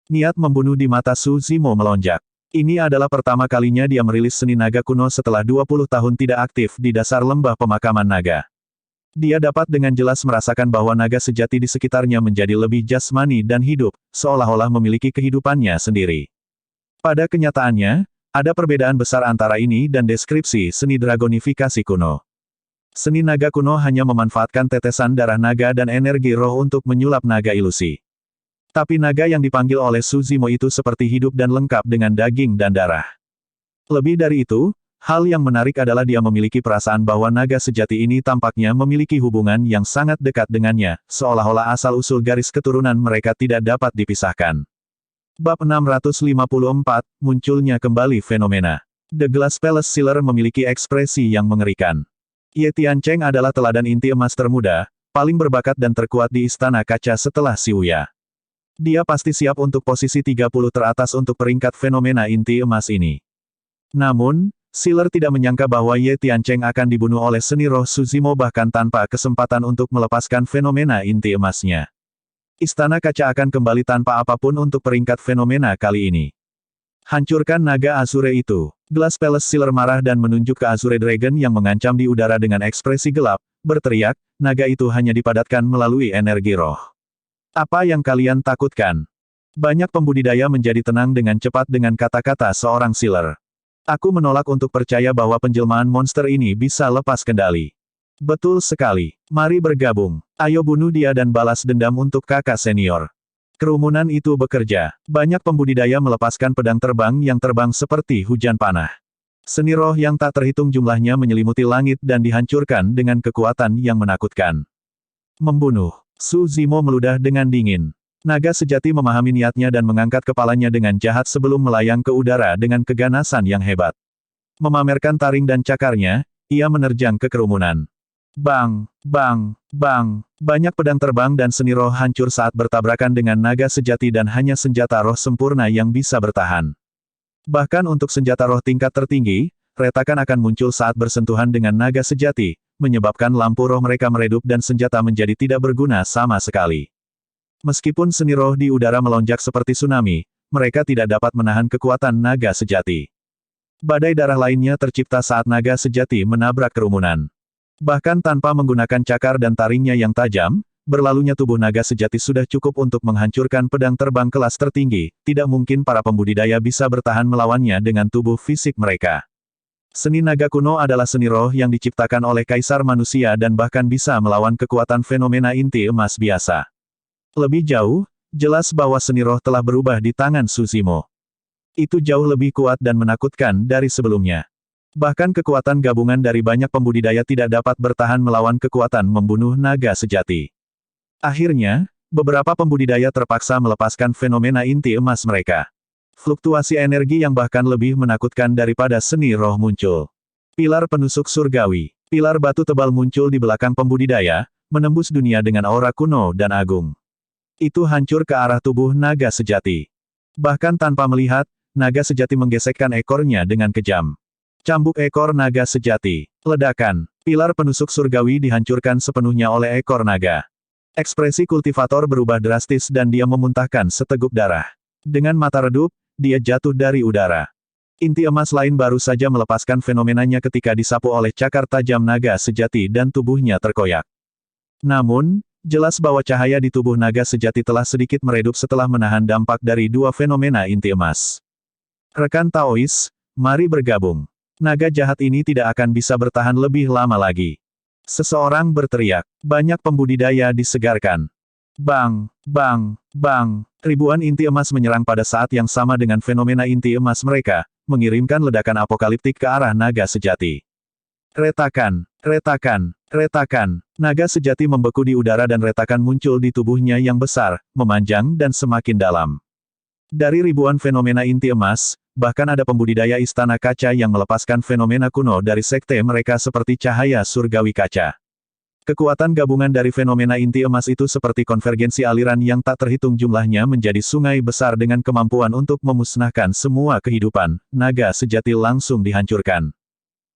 Niat membunuh di mata Su Zimo melonjak. Ini adalah pertama kalinya dia merilis seni naga kuno setelah 20 tahun tidak aktif di dasar lembah pemakaman naga. Dia dapat dengan jelas merasakan bahwa naga sejati di sekitarnya menjadi lebih jasmani dan hidup, seolah-olah memiliki kehidupannya sendiri. Pada kenyataannya, ada perbedaan besar antara ini dan deskripsi seni dragonifikasi kuno. Seni naga kuno hanya memanfaatkan tetesan darah naga dan energi roh untuk menyulap naga ilusi. Tapi naga yang dipanggil oleh Su Zimo itu seperti hidup dan lengkap dengan daging dan darah. Lebih dari itu, hal yang menarik adalah dia memiliki perasaan bahwa naga sejati ini tampaknya memiliki hubungan yang sangat dekat dengannya, seolah-olah asal-usul garis keturunan mereka tidak dapat dipisahkan. Bab 654, munculnya kembali fenomena. The Glass Palace Sealer memiliki ekspresi yang mengerikan. Ye Tiancheng adalah teladan inti emas termuda, paling berbakat dan terkuat di Istana Kaca setelah Xiuya. Dia pasti siap untuk posisi 30 teratas untuk peringkat fenomena inti emas ini. Namun, Sealer tidak menyangka bahwa Ye Tiancheng akan dibunuh oleh seni roh Su Zimo bahkan tanpa kesempatan untuk melepaskan fenomena inti emasnya. Istana Kaca akan kembali tanpa apapun untuk peringkat fenomena kali ini. Hancurkan naga Azure itu. Glass Palace Sealer marah dan menunjuk ke Azure Dragon yang mengancam di udara dengan ekspresi gelap, berteriak, naga itu hanya dipadatkan melalui energi roh. Apa yang kalian takutkan? Banyak pembudidaya menjadi tenang dengan cepat dengan kata-kata seorang Sealer. Aku menolak untuk percaya bahwa penjelmaan monster ini bisa lepas kendali. Betul sekali. Mari bergabung. Ayo bunuh dia dan balas dendam untuk kakak senior. Kerumunan itu bekerja. Banyak pembudidaya melepaskan pedang terbang yang terbang seperti hujan panah. Seni roh yang tak terhitung jumlahnya menyelimuti langit dan dihancurkan dengan kekuatan yang menakutkan. Membunuh. Su Zimo meludah dengan dingin. Naga sejati memahami niatnya dan mengangkat kepalanya dengan jahat sebelum melayang ke udara dengan keganasan yang hebat. Memamerkan taring dan cakarnya, ia menerjang ke kerumunan. Bang, bang, bang. Banyak pedang terbang dan seni roh hancur saat bertabrakan dengan naga sejati dan hanya senjata roh sempurna yang bisa bertahan. Bahkan untuk senjata roh tingkat tertinggi, retakan akan muncul saat bersentuhan dengan naga sejati, menyebabkan lampu roh mereka meredup dan senjata menjadi tidak berguna sama sekali. Meskipun seni roh di udara melonjak seperti tsunami, mereka tidak dapat menahan kekuatan naga sejati. Badai darah lainnya tercipta saat naga sejati menabrak kerumunan. Bahkan tanpa menggunakan cakar dan taringnya yang tajam, berlalunya tubuh naga sejati sudah cukup untuk menghancurkan pedang terbang kelas tertinggi, tidak mungkin para pembudidaya bisa bertahan melawannya dengan tubuh fisik mereka. Seni naga kuno adalah seni roh yang diciptakan oleh kaisar manusia dan bahkan bisa melawan kekuatan fenomena inti emas biasa. Lebih jauh, jelas bahwa seni roh telah berubah di tangan Suzimo. Itu jauh lebih kuat dan menakutkan dari sebelumnya. Bahkan kekuatan gabungan dari banyak pembudidaya tidak dapat bertahan melawan kekuatan membunuh naga sejati. Akhirnya, beberapa pembudidaya terpaksa melepaskan fenomena inti emas mereka. Fluktuasi energi yang bahkan lebih menakutkan daripada seni roh muncul. Pilar penusuk surgawi. Pilar batu tebal muncul di belakang pembudidaya, menembus dunia dengan aura kuno dan agung. Itu hancur ke arah tubuh naga sejati. Bahkan tanpa melihat, naga sejati menggesekkan ekornya dengan kejam. Cambuk ekor naga sejati. Ledakan. Pilar penusuk surgawi dihancurkan sepenuhnya oleh ekor naga. Ekspresi kultivator berubah drastis dan dia memuntahkan seteguk darah. Dengan mata redup, dia jatuh dari udara. Inti emas lain baru saja melepaskan fenomenanya ketika disapu oleh cakar tajam naga sejati dan tubuhnya terkoyak. Namun, jelas bahwa cahaya di tubuh naga sejati telah sedikit meredup setelah menahan dampak dari dua fenomena inti emas. Rekan Taois, mari bergabung. Naga jahat ini tidak akan bisa bertahan lebih lama lagi. Seseorang berteriak. Banyak pembudidaya disegarkan. Bang, bang, bang. Ribuan inti emas menyerang pada saat yang sama dengan fenomena inti emas mereka, mengirimkan ledakan apokaliptik ke arah naga sejati. Retakan, retakan, retakan. Naga sejati membeku di udara dan retakan muncul di tubuhnya yang besar, memanjang dan semakin dalam. Dari ribuan fenomena inti emas, bahkan ada pembudidaya istana kaca yang melepaskan fenomena kuno dari sekte mereka seperti cahaya surgawi kaca. Kekuatan gabungan dari fenomena inti emas itu seperti konvergensi aliran yang tak terhitung jumlahnya menjadi sungai besar dengan kemampuan untuk memusnahkan semua kehidupan. Naga sejati langsung dihancurkan.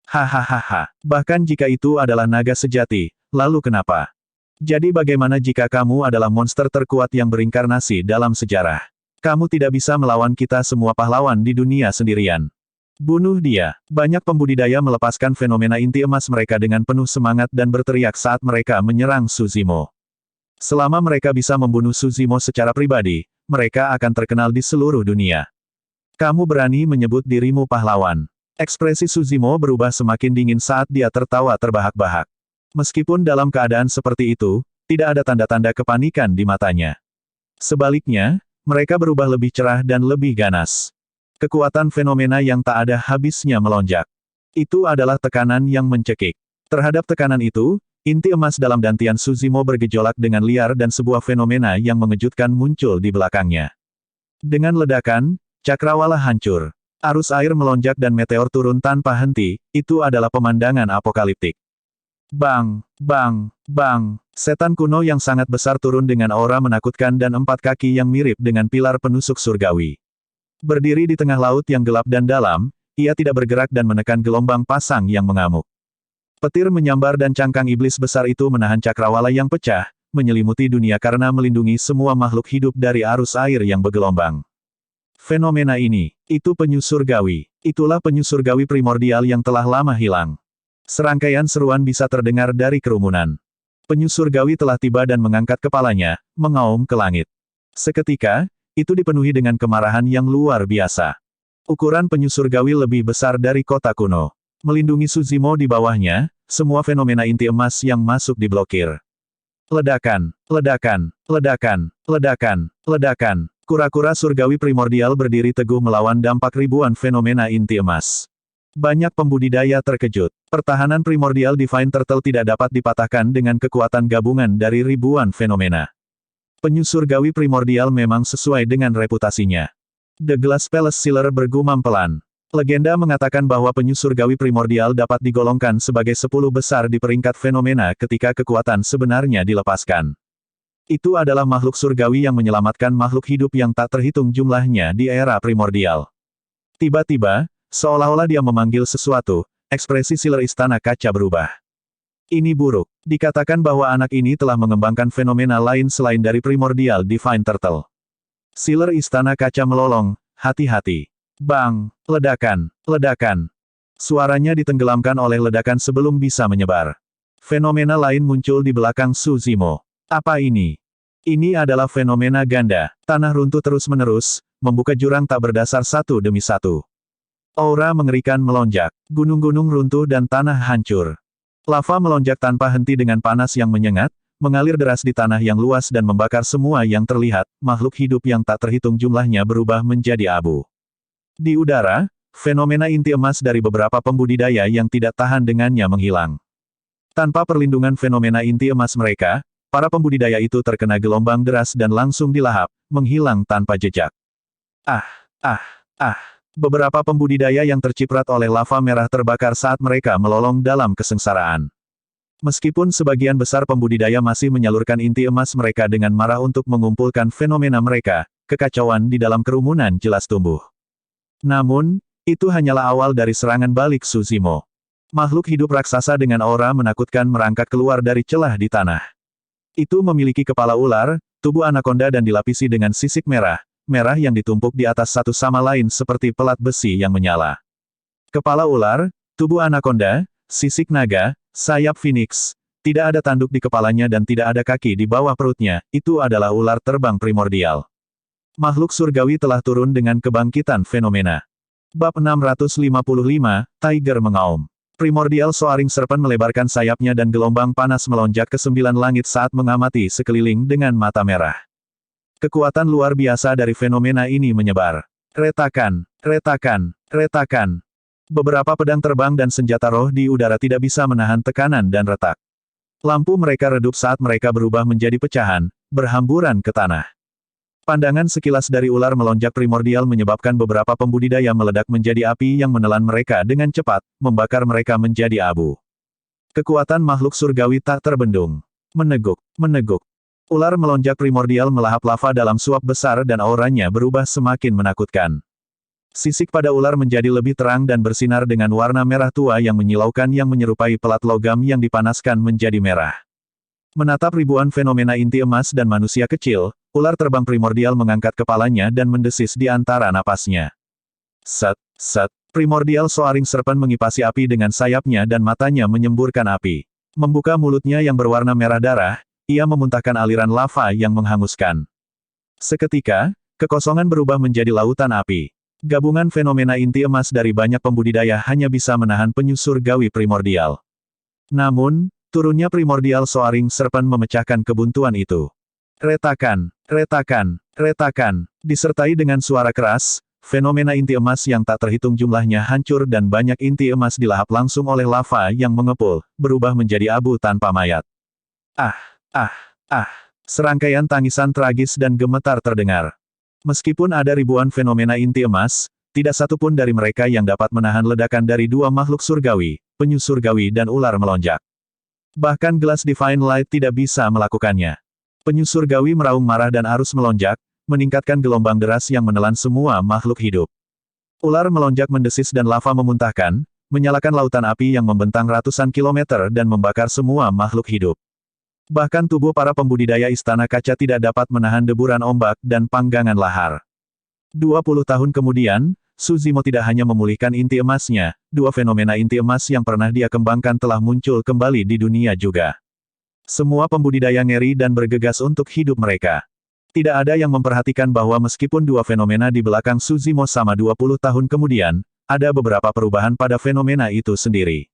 Hahaha. Bahkan jika itu adalah naga sejati, lalu kenapa? Jadi bagaimana jika kamu adalah monster terkuat yang berinkarnasi dalam sejarah? Kamu tidak bisa melawan kita semua pahlawan di dunia sendirian. Bunuh dia. Banyak pembudidaya melepaskan fenomena inti emas mereka dengan penuh semangat dan berteriak saat mereka menyerang Suzimo. Selama mereka bisa membunuh Suzimo secara pribadi, mereka akan terkenal di seluruh dunia. Kamu berani menyebut dirimu pahlawan. Ekspresi Suzimo berubah semakin dingin saat dia tertawa terbahak-bahak. Meskipun dalam keadaan seperti itu, tidak ada tanda-tanda kepanikan di matanya. Sebaliknya, mereka berubah lebih cerah dan lebih ganas. Kekuatan fenomena yang tak ada habisnya melonjak. Itu adalah tekanan yang mencekik. Terhadap tekanan itu, inti emas dalam dantian Suzimo bergejolak dengan liar dan sebuah fenomena yang mengejutkan muncul di belakangnya. Dengan ledakan, cakrawala hancur. Arus air melonjak dan meteor turun tanpa henti, itu adalah pemandangan apokaliptik. Bang, bang, bang. Setan kuno yang sangat besar turun dengan aura menakutkan dan 4 kaki yang mirip dengan pilar penusuk surgawi. Berdiri di tengah laut yang gelap dan dalam, ia tidak bergerak dan menekan gelombang pasang yang mengamuk. Petir menyambar dan cangkang iblis besar itu menahan cakrawala yang pecah, menyelimuti dunia karena melindungi semua makhluk hidup dari arus air yang bergelombang. Fenomena ini, itu penyu surgawi. Itulah penyu surgawi primordial yang telah lama hilang. Serangkaian seruan bisa terdengar dari kerumunan. Penyu surgawi telah tiba dan mengangkat kepalanya, mengaum ke langit. Seketika, itu dipenuhi dengan kemarahan yang luar biasa. Ukuran penyu surgawi lebih besar dari kota kuno. Melindungi Suzimo di bawahnya, semua fenomena inti emas yang masuk diblokir. Ledakan, ledakan, ledakan, ledakan, ledakan. Kura-kura surgawi primordial berdiri teguh melawan dampak ribuan fenomena inti emas. Banyak pembudidaya terkejut. Pertahanan primordial Divine Turtle tidak dapat dipatahkan dengan kekuatan gabungan dari ribuan fenomena. Penyu surgawi primordial memang sesuai dengan reputasinya. The Glass Palace Sealer bergumam pelan. Legenda mengatakan bahwa penyu surgawi primordial dapat digolongkan sebagai 10 besar di peringkat fenomena ketika kekuatan sebenarnya dilepaskan. Itu adalah makhluk surgawi yang menyelamatkan makhluk hidup yang tak terhitung jumlahnya di era primordial. Tiba-tiba, seolah-olah dia memanggil sesuatu, ekspresi Sealer Istana Kaca berubah. Ini buruk. Dikatakan bahwa anak ini telah mengembangkan fenomena lain selain dari Primordial Divine Turtle. Sealer Istana Kaca melolong, hati-hati. Bang! Ledakan! Ledakan! Suaranya ditenggelamkan oleh ledakan sebelum bisa menyebar. Fenomena lain muncul di belakang Su Zimo. Apa ini? Ini adalah fenomena ganda. Tanah runtuh terus-menerus, membuka jurang tak berdasar satu demi satu. Aura mengerikan melonjak. Gunung-gunung runtuh dan tanah hancur. Lava melonjak tanpa henti dengan panas yang menyengat, mengalir deras di tanah yang luas dan membakar semua yang terlihat, makhluk hidup yang tak terhitung jumlahnya berubah menjadi abu. Di udara, fenomena inti emas dari beberapa pembudidaya yang tidak tahan dengannya menghilang. Tanpa perlindungan fenomena inti emas mereka, para pembudidaya itu terkena gelombang deras dan langsung dilahap, menghilang tanpa jejak. Beberapa pembudidaya yang terciprat oleh lava merah terbakar saat mereka melolong dalam kesengsaraan. Meskipun sebagian besar pembudidaya masih menyalurkan inti emas mereka dengan marah untuk mengumpulkan fenomena mereka, kekacauan di dalam kerumunan jelas tumbuh. Namun, itu hanyalah awal dari serangan balik Su Zimo. Makhluk hidup raksasa dengan aura menakutkan merangkak keluar dari celah di tanah. Itu memiliki kepala ular, tubuh anakonda dan dilapisi dengan sisik merah yang ditumpuk di atas satu sama lain seperti pelat besi yang menyala. Kepala ular, tubuh anakonda, sisik naga, sayap phoenix, tidak ada tanduk di kepalanya dan tidak ada kaki di bawah perutnya, itu adalah ular terbang primordial. Makhluk surgawi telah turun dengan kebangkitan fenomena. Bab 655, Tiger mengaum. Primordial Soaring Serpent melebarkan sayapnya dan gelombang panas melonjak ke 9 langit saat mengamati sekeliling dengan mata merah. Kekuatan luar biasa dari fenomena ini menyebar. Retakan, retakan, retakan. Beberapa pedang terbang dan senjata roh di udara tidak bisa menahan tekanan dan retak. Lampu mereka redup saat mereka berubah menjadi pecahan, berhamburan ke tanah. Pandangan sekilas dari ular melonjak primordial menyebabkan beberapa pembudidaya meledak menjadi api yang menelan mereka dengan cepat, membakar mereka menjadi abu. Kekuatan makhluk surgawi tak terbendung. Meneguk, meneguk. Ular melonjak primordial melahap lava dalam suap besar dan auranya berubah semakin menakutkan. Sisik pada ular menjadi lebih terang dan bersinar dengan warna merah tua yang menyilaukan yang menyerupai pelat logam yang dipanaskan menjadi merah. Menatap ribuan fenomena inti emas dan manusia kecil, ular terbang primordial mengangkat kepalanya dan mendesis di antara napasnya. Set, set, Primordial Soaring Serpent mengipasi api dengan sayapnya dan matanya menyemburkan api. Membuka mulutnya yang berwarna merah darah, ia memuntahkan aliran lava yang menghanguskan. Seketika, kekosongan berubah menjadi lautan api. Gabungan fenomena inti emas dari banyak pembudidaya hanya bisa menahan penyuh surgawi primordial. Namun, turunnya Primordial Soaring Serpent memecahkan kebuntuan itu. Retakan, retakan, retakan, disertai dengan suara keras, fenomena inti emas yang tak terhitung jumlahnya hancur dan banyak inti emas dilahap langsung oleh lava yang mengepul, berubah menjadi abu tanpa mayat. Serangkaian tangisan tragis dan gemetar terdengar. Meskipun ada ribuan fenomena inti emas, tidak satu pun dari mereka yang dapat menahan ledakan dari dua makhluk surgawi, penyuh surgawi dan ular melonjak. Bahkan gelas Divine Light tidak bisa melakukannya. Penyuh surgawi meraung marah dan arus melonjak, meningkatkan gelombang deras yang menelan semua makhluk hidup. Ular melonjak mendesis dan lava memuntahkan, menyalakan lautan api yang membentang ratusan kilometer dan membakar semua makhluk hidup. Bahkan tubuh para pembudidaya istana kaca tidak dapat menahan deburan ombak dan panggangan lahar. 20 tahun kemudian, Su Zimo tidak hanya memulihkan inti emasnya, dua fenomena inti emas yang pernah dia kembangkan telah muncul kembali di dunia juga. Semua pembudidaya ngeri dan bergegas untuk hidup mereka. Tidak ada yang memperhatikan bahwa meskipun dua fenomena di belakang Su Zimo sama 20 tahun kemudian, ada beberapa perubahan pada fenomena itu sendiri.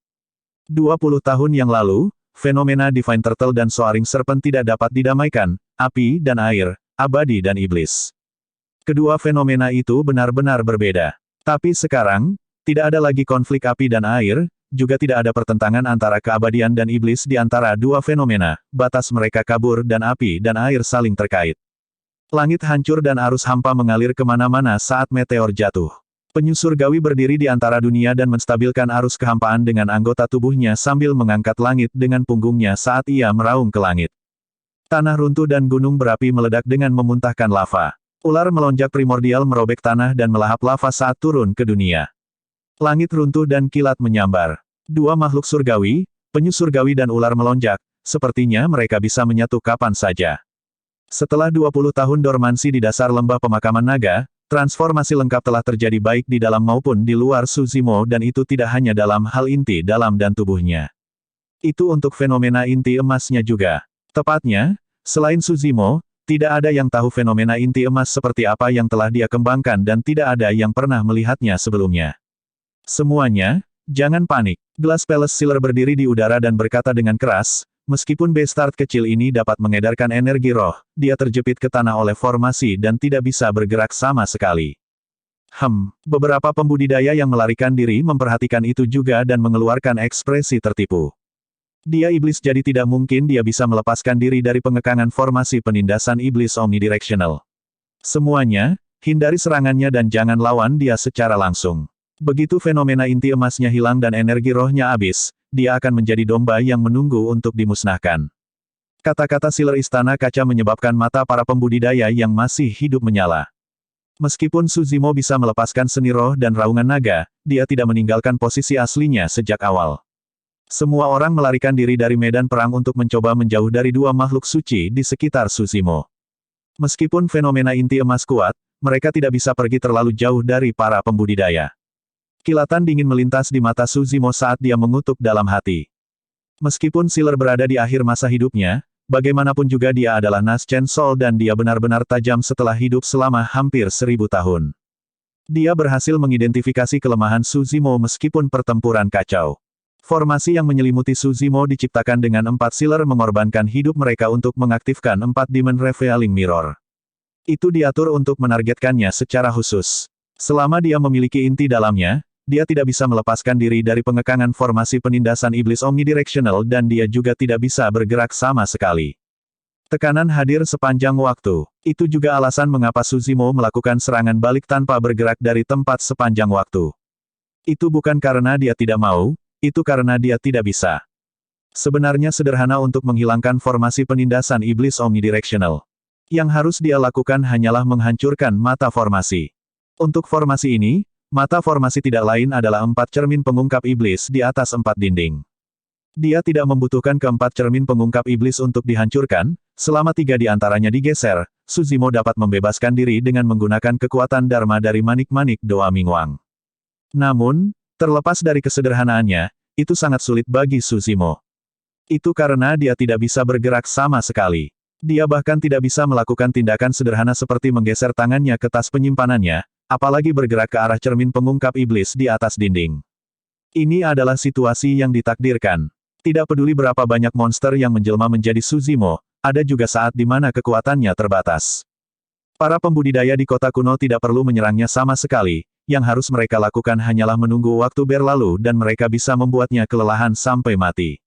20 tahun yang lalu, fenomena Divine Turtle dan Soaring Serpent tidak dapat didamaikan, api dan air, abadi dan iblis. Kedua fenomena itu benar-benar berbeda. Tapi sekarang, tidak ada lagi konflik api dan air, juga tidak ada pertentangan antara keabadian dan iblis di antara dua fenomena, batas mereka kabur dan api dan air saling terkait. Langit hancur dan arus hampa mengalir kemana-mana saat meteor jatuh. Penyuh surgawi berdiri di antara dunia dan menstabilkan arus kehampaan dengan anggota tubuhnya sambil mengangkat langit dengan punggungnya saat ia meraung ke langit. Tanah runtuh dan gunung berapi meledak dengan memuntahkan lava. Ular melonjak primordial merobek tanah dan melahap lava saat turun ke dunia. Langit runtuh dan kilat menyambar. Dua makhluk surgawi, penyu surgawi dan ular melonjak, sepertinya mereka bisa menyatu kapan saja. Setelah 20 tahun dormansi di dasar lembah pemakaman naga, transformasi lengkap telah terjadi baik di dalam maupun di luar Suzimo dan itu tidak hanya dalam hal inti dalam dan tubuhnya. Itu untuk fenomena inti emasnya juga. Tepatnya, selain Suzimo, tidak ada yang tahu fenomena inti emas seperti apa yang telah dia kembangkan dan tidak ada yang pernah melihatnya sebelumnya. Semuanya, jangan panik. Glass Palace Sealer berdiri di udara dan berkata dengan keras, meskipun Beastard kecil ini dapat mengedarkan energi roh, dia terjepit ke tanah oleh formasi dan tidak bisa bergerak sama sekali. Beberapa pembudidaya yang melarikan diri memperhatikan itu juga dan mengeluarkan ekspresi tertipu. Dia iblis jadi tidak mungkin dia bisa melepaskan diri dari pengekangan formasi penindasan iblis omnidirectional. Semuanya, hindari serangannya dan jangan lawan dia secara langsung. Begitu fenomena inti emasnya hilang dan energi rohnya habis, dia akan menjadi domba yang menunggu untuk dimusnahkan. Kata-kata Sealer Istana Kaca menyebabkan mata para pembudidaya yang masih hidup menyala. Meskipun Suzimo bisa melepaskan seni roh dan raungan naga, dia tidak meninggalkan posisi aslinya sejak awal. Semua orang melarikan diri dari medan perang untuk mencoba menjauh dari dua makhluk suci di sekitar Suzimo. Meskipun fenomena inti emas kuat, mereka tidak bisa pergi terlalu jauh dari para pembudidaya. Kilatan dingin melintas di mata Suzimo saat dia mengutuk dalam hati. Meskipun Sealer berada di akhir masa hidupnya, bagaimanapun juga dia adalah Naschen Soul dan dia benar-benar tajam setelah hidup selama hampir 1000 tahun. Dia berhasil mengidentifikasi kelemahan Suzimo meskipun pertempuran kacau. Formasi yang menyelimuti Suzimo diciptakan dengan 4 Sealer mengorbankan hidup mereka untuk mengaktifkan 4 Demon Revealing Mirror. Itu diatur untuk menargetkannya secara khusus. Selama dia memiliki inti dalamnya, dia tidak bisa melepaskan diri dari pengekangan formasi penindasan iblis omnidirectional dan dia juga tidak bisa bergerak sama sekali. Tekanan hadir sepanjang waktu. Itu juga alasan mengapa Suzimo melakukan serangan balik tanpa bergerak dari tempat sepanjang waktu. Itu bukan karena dia tidak mau, itu karena dia tidak bisa. Sebenarnya sederhana untuk menghilangkan formasi penindasan iblis omnidirectional. Yang harus dia lakukan hanyalah menghancurkan mata formasi. Untuk formasi ini, mata formasi tidak lain adalah 4 cermin pengungkap iblis di atas 4 dinding. Dia tidak membutuhkan keempat cermin pengungkap iblis untuk dihancurkan, selama 3 di antaranya digeser, Suzimo dapat membebaskan diri dengan menggunakan kekuatan Dharma dari manik-manik doa Mingwang. Namun, terlepas dari kesederhanaannya, itu sangat sulit bagi Suzimo. Itu karena dia tidak bisa bergerak sama sekali. Dia bahkan tidak bisa melakukan tindakan sederhana seperti menggeser tangannya ke tas penyimpanannya, apalagi bergerak ke arah cermin pengungkap iblis di atas dinding. Ini adalah situasi yang ditakdirkan. Tidak peduli berapa banyak monster yang menjelma menjadi Suzimo, ada juga saat di mana kekuatannya terbatas. Para pembudidaya di kota kuno tidak perlu menyerangnya sama sekali, yang harus mereka lakukan hanyalah menunggu waktu berlalu dan mereka bisa membuatnya kelelahan sampai mati.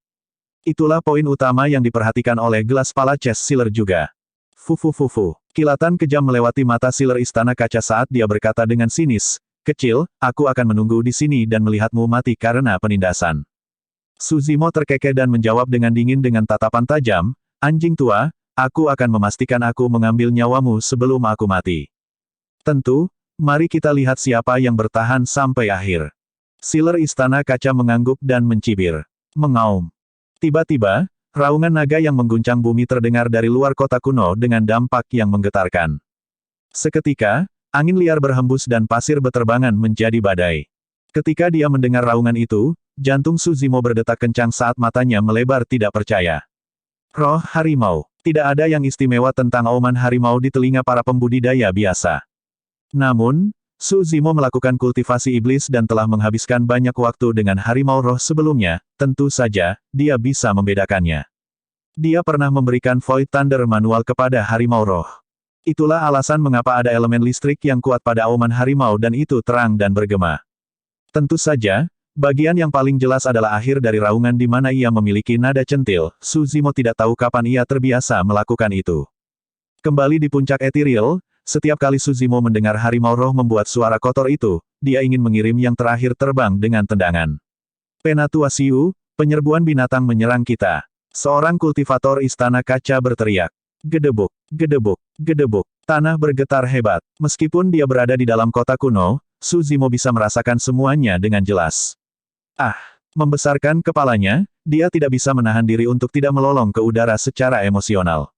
Itulah poin utama yang diperhatikan oleh Glass Palace Sealer juga. Fufufufu. Kilatan kejam melewati mata Sealer Istana Kaca saat dia berkata dengan sinis, kecil, aku akan menunggu di sini dan melihatmu mati karena penindasan. Suzimo terkekeh dan menjawab dengan dingin dengan tatapan tajam, anjing tua, aku akan memastikan aku mengambil nyawamu sebelum aku mati. Tentu, mari kita lihat siapa yang bertahan sampai akhir. Sealer Istana Kaca mengangguk dan mencibir. Mengaum. Tiba-tiba, raungan naga yang mengguncang bumi terdengar dari luar kota kuno dengan dampak yang menggetarkan. Seketika, angin liar berhembus dan pasir beterbangan menjadi badai. Ketika dia mendengar raungan itu, jantung Suzimo berdetak kencang saat matanya melebar tidak percaya. Roh harimau. Tidak ada yang istimewa tentang auman harimau di telinga para pembudidaya biasa. Namun, Suzimo melakukan kultivasi iblis dan telah menghabiskan banyak waktu dengan harimau roh sebelumnya, tentu saja, dia bisa membedakannya. Dia pernah memberikan Void Thunder manual kepada harimau roh. Itulah alasan mengapa ada elemen listrik yang kuat pada auman harimau dan itu terang dan bergema. Tentu saja, bagian yang paling jelas adalah akhir dari raungan di mana ia memiliki nada centil, Suzimo tidak tahu kapan ia terbiasa melakukan itu. Kembali di puncak ethereal, setiap kali Suzimo mendengar harimau roh membuat suara kotor itu, dia ingin mengirim yang terakhir terbang dengan tendangan. Penatuasiu, penyerbuan binatang menyerang kita. Seorang kultivator Istana Kaca berteriak. Gedebuk, gedebuk, gedebuk. Tanah bergetar hebat. Meskipun dia berada di dalam kota kuno, Su Zimo bisa merasakan semuanya dengan jelas. Ah! Membesarkan kepalanya, dia tidak bisa menahan diri untuk tidak melolong ke udara secara emosional.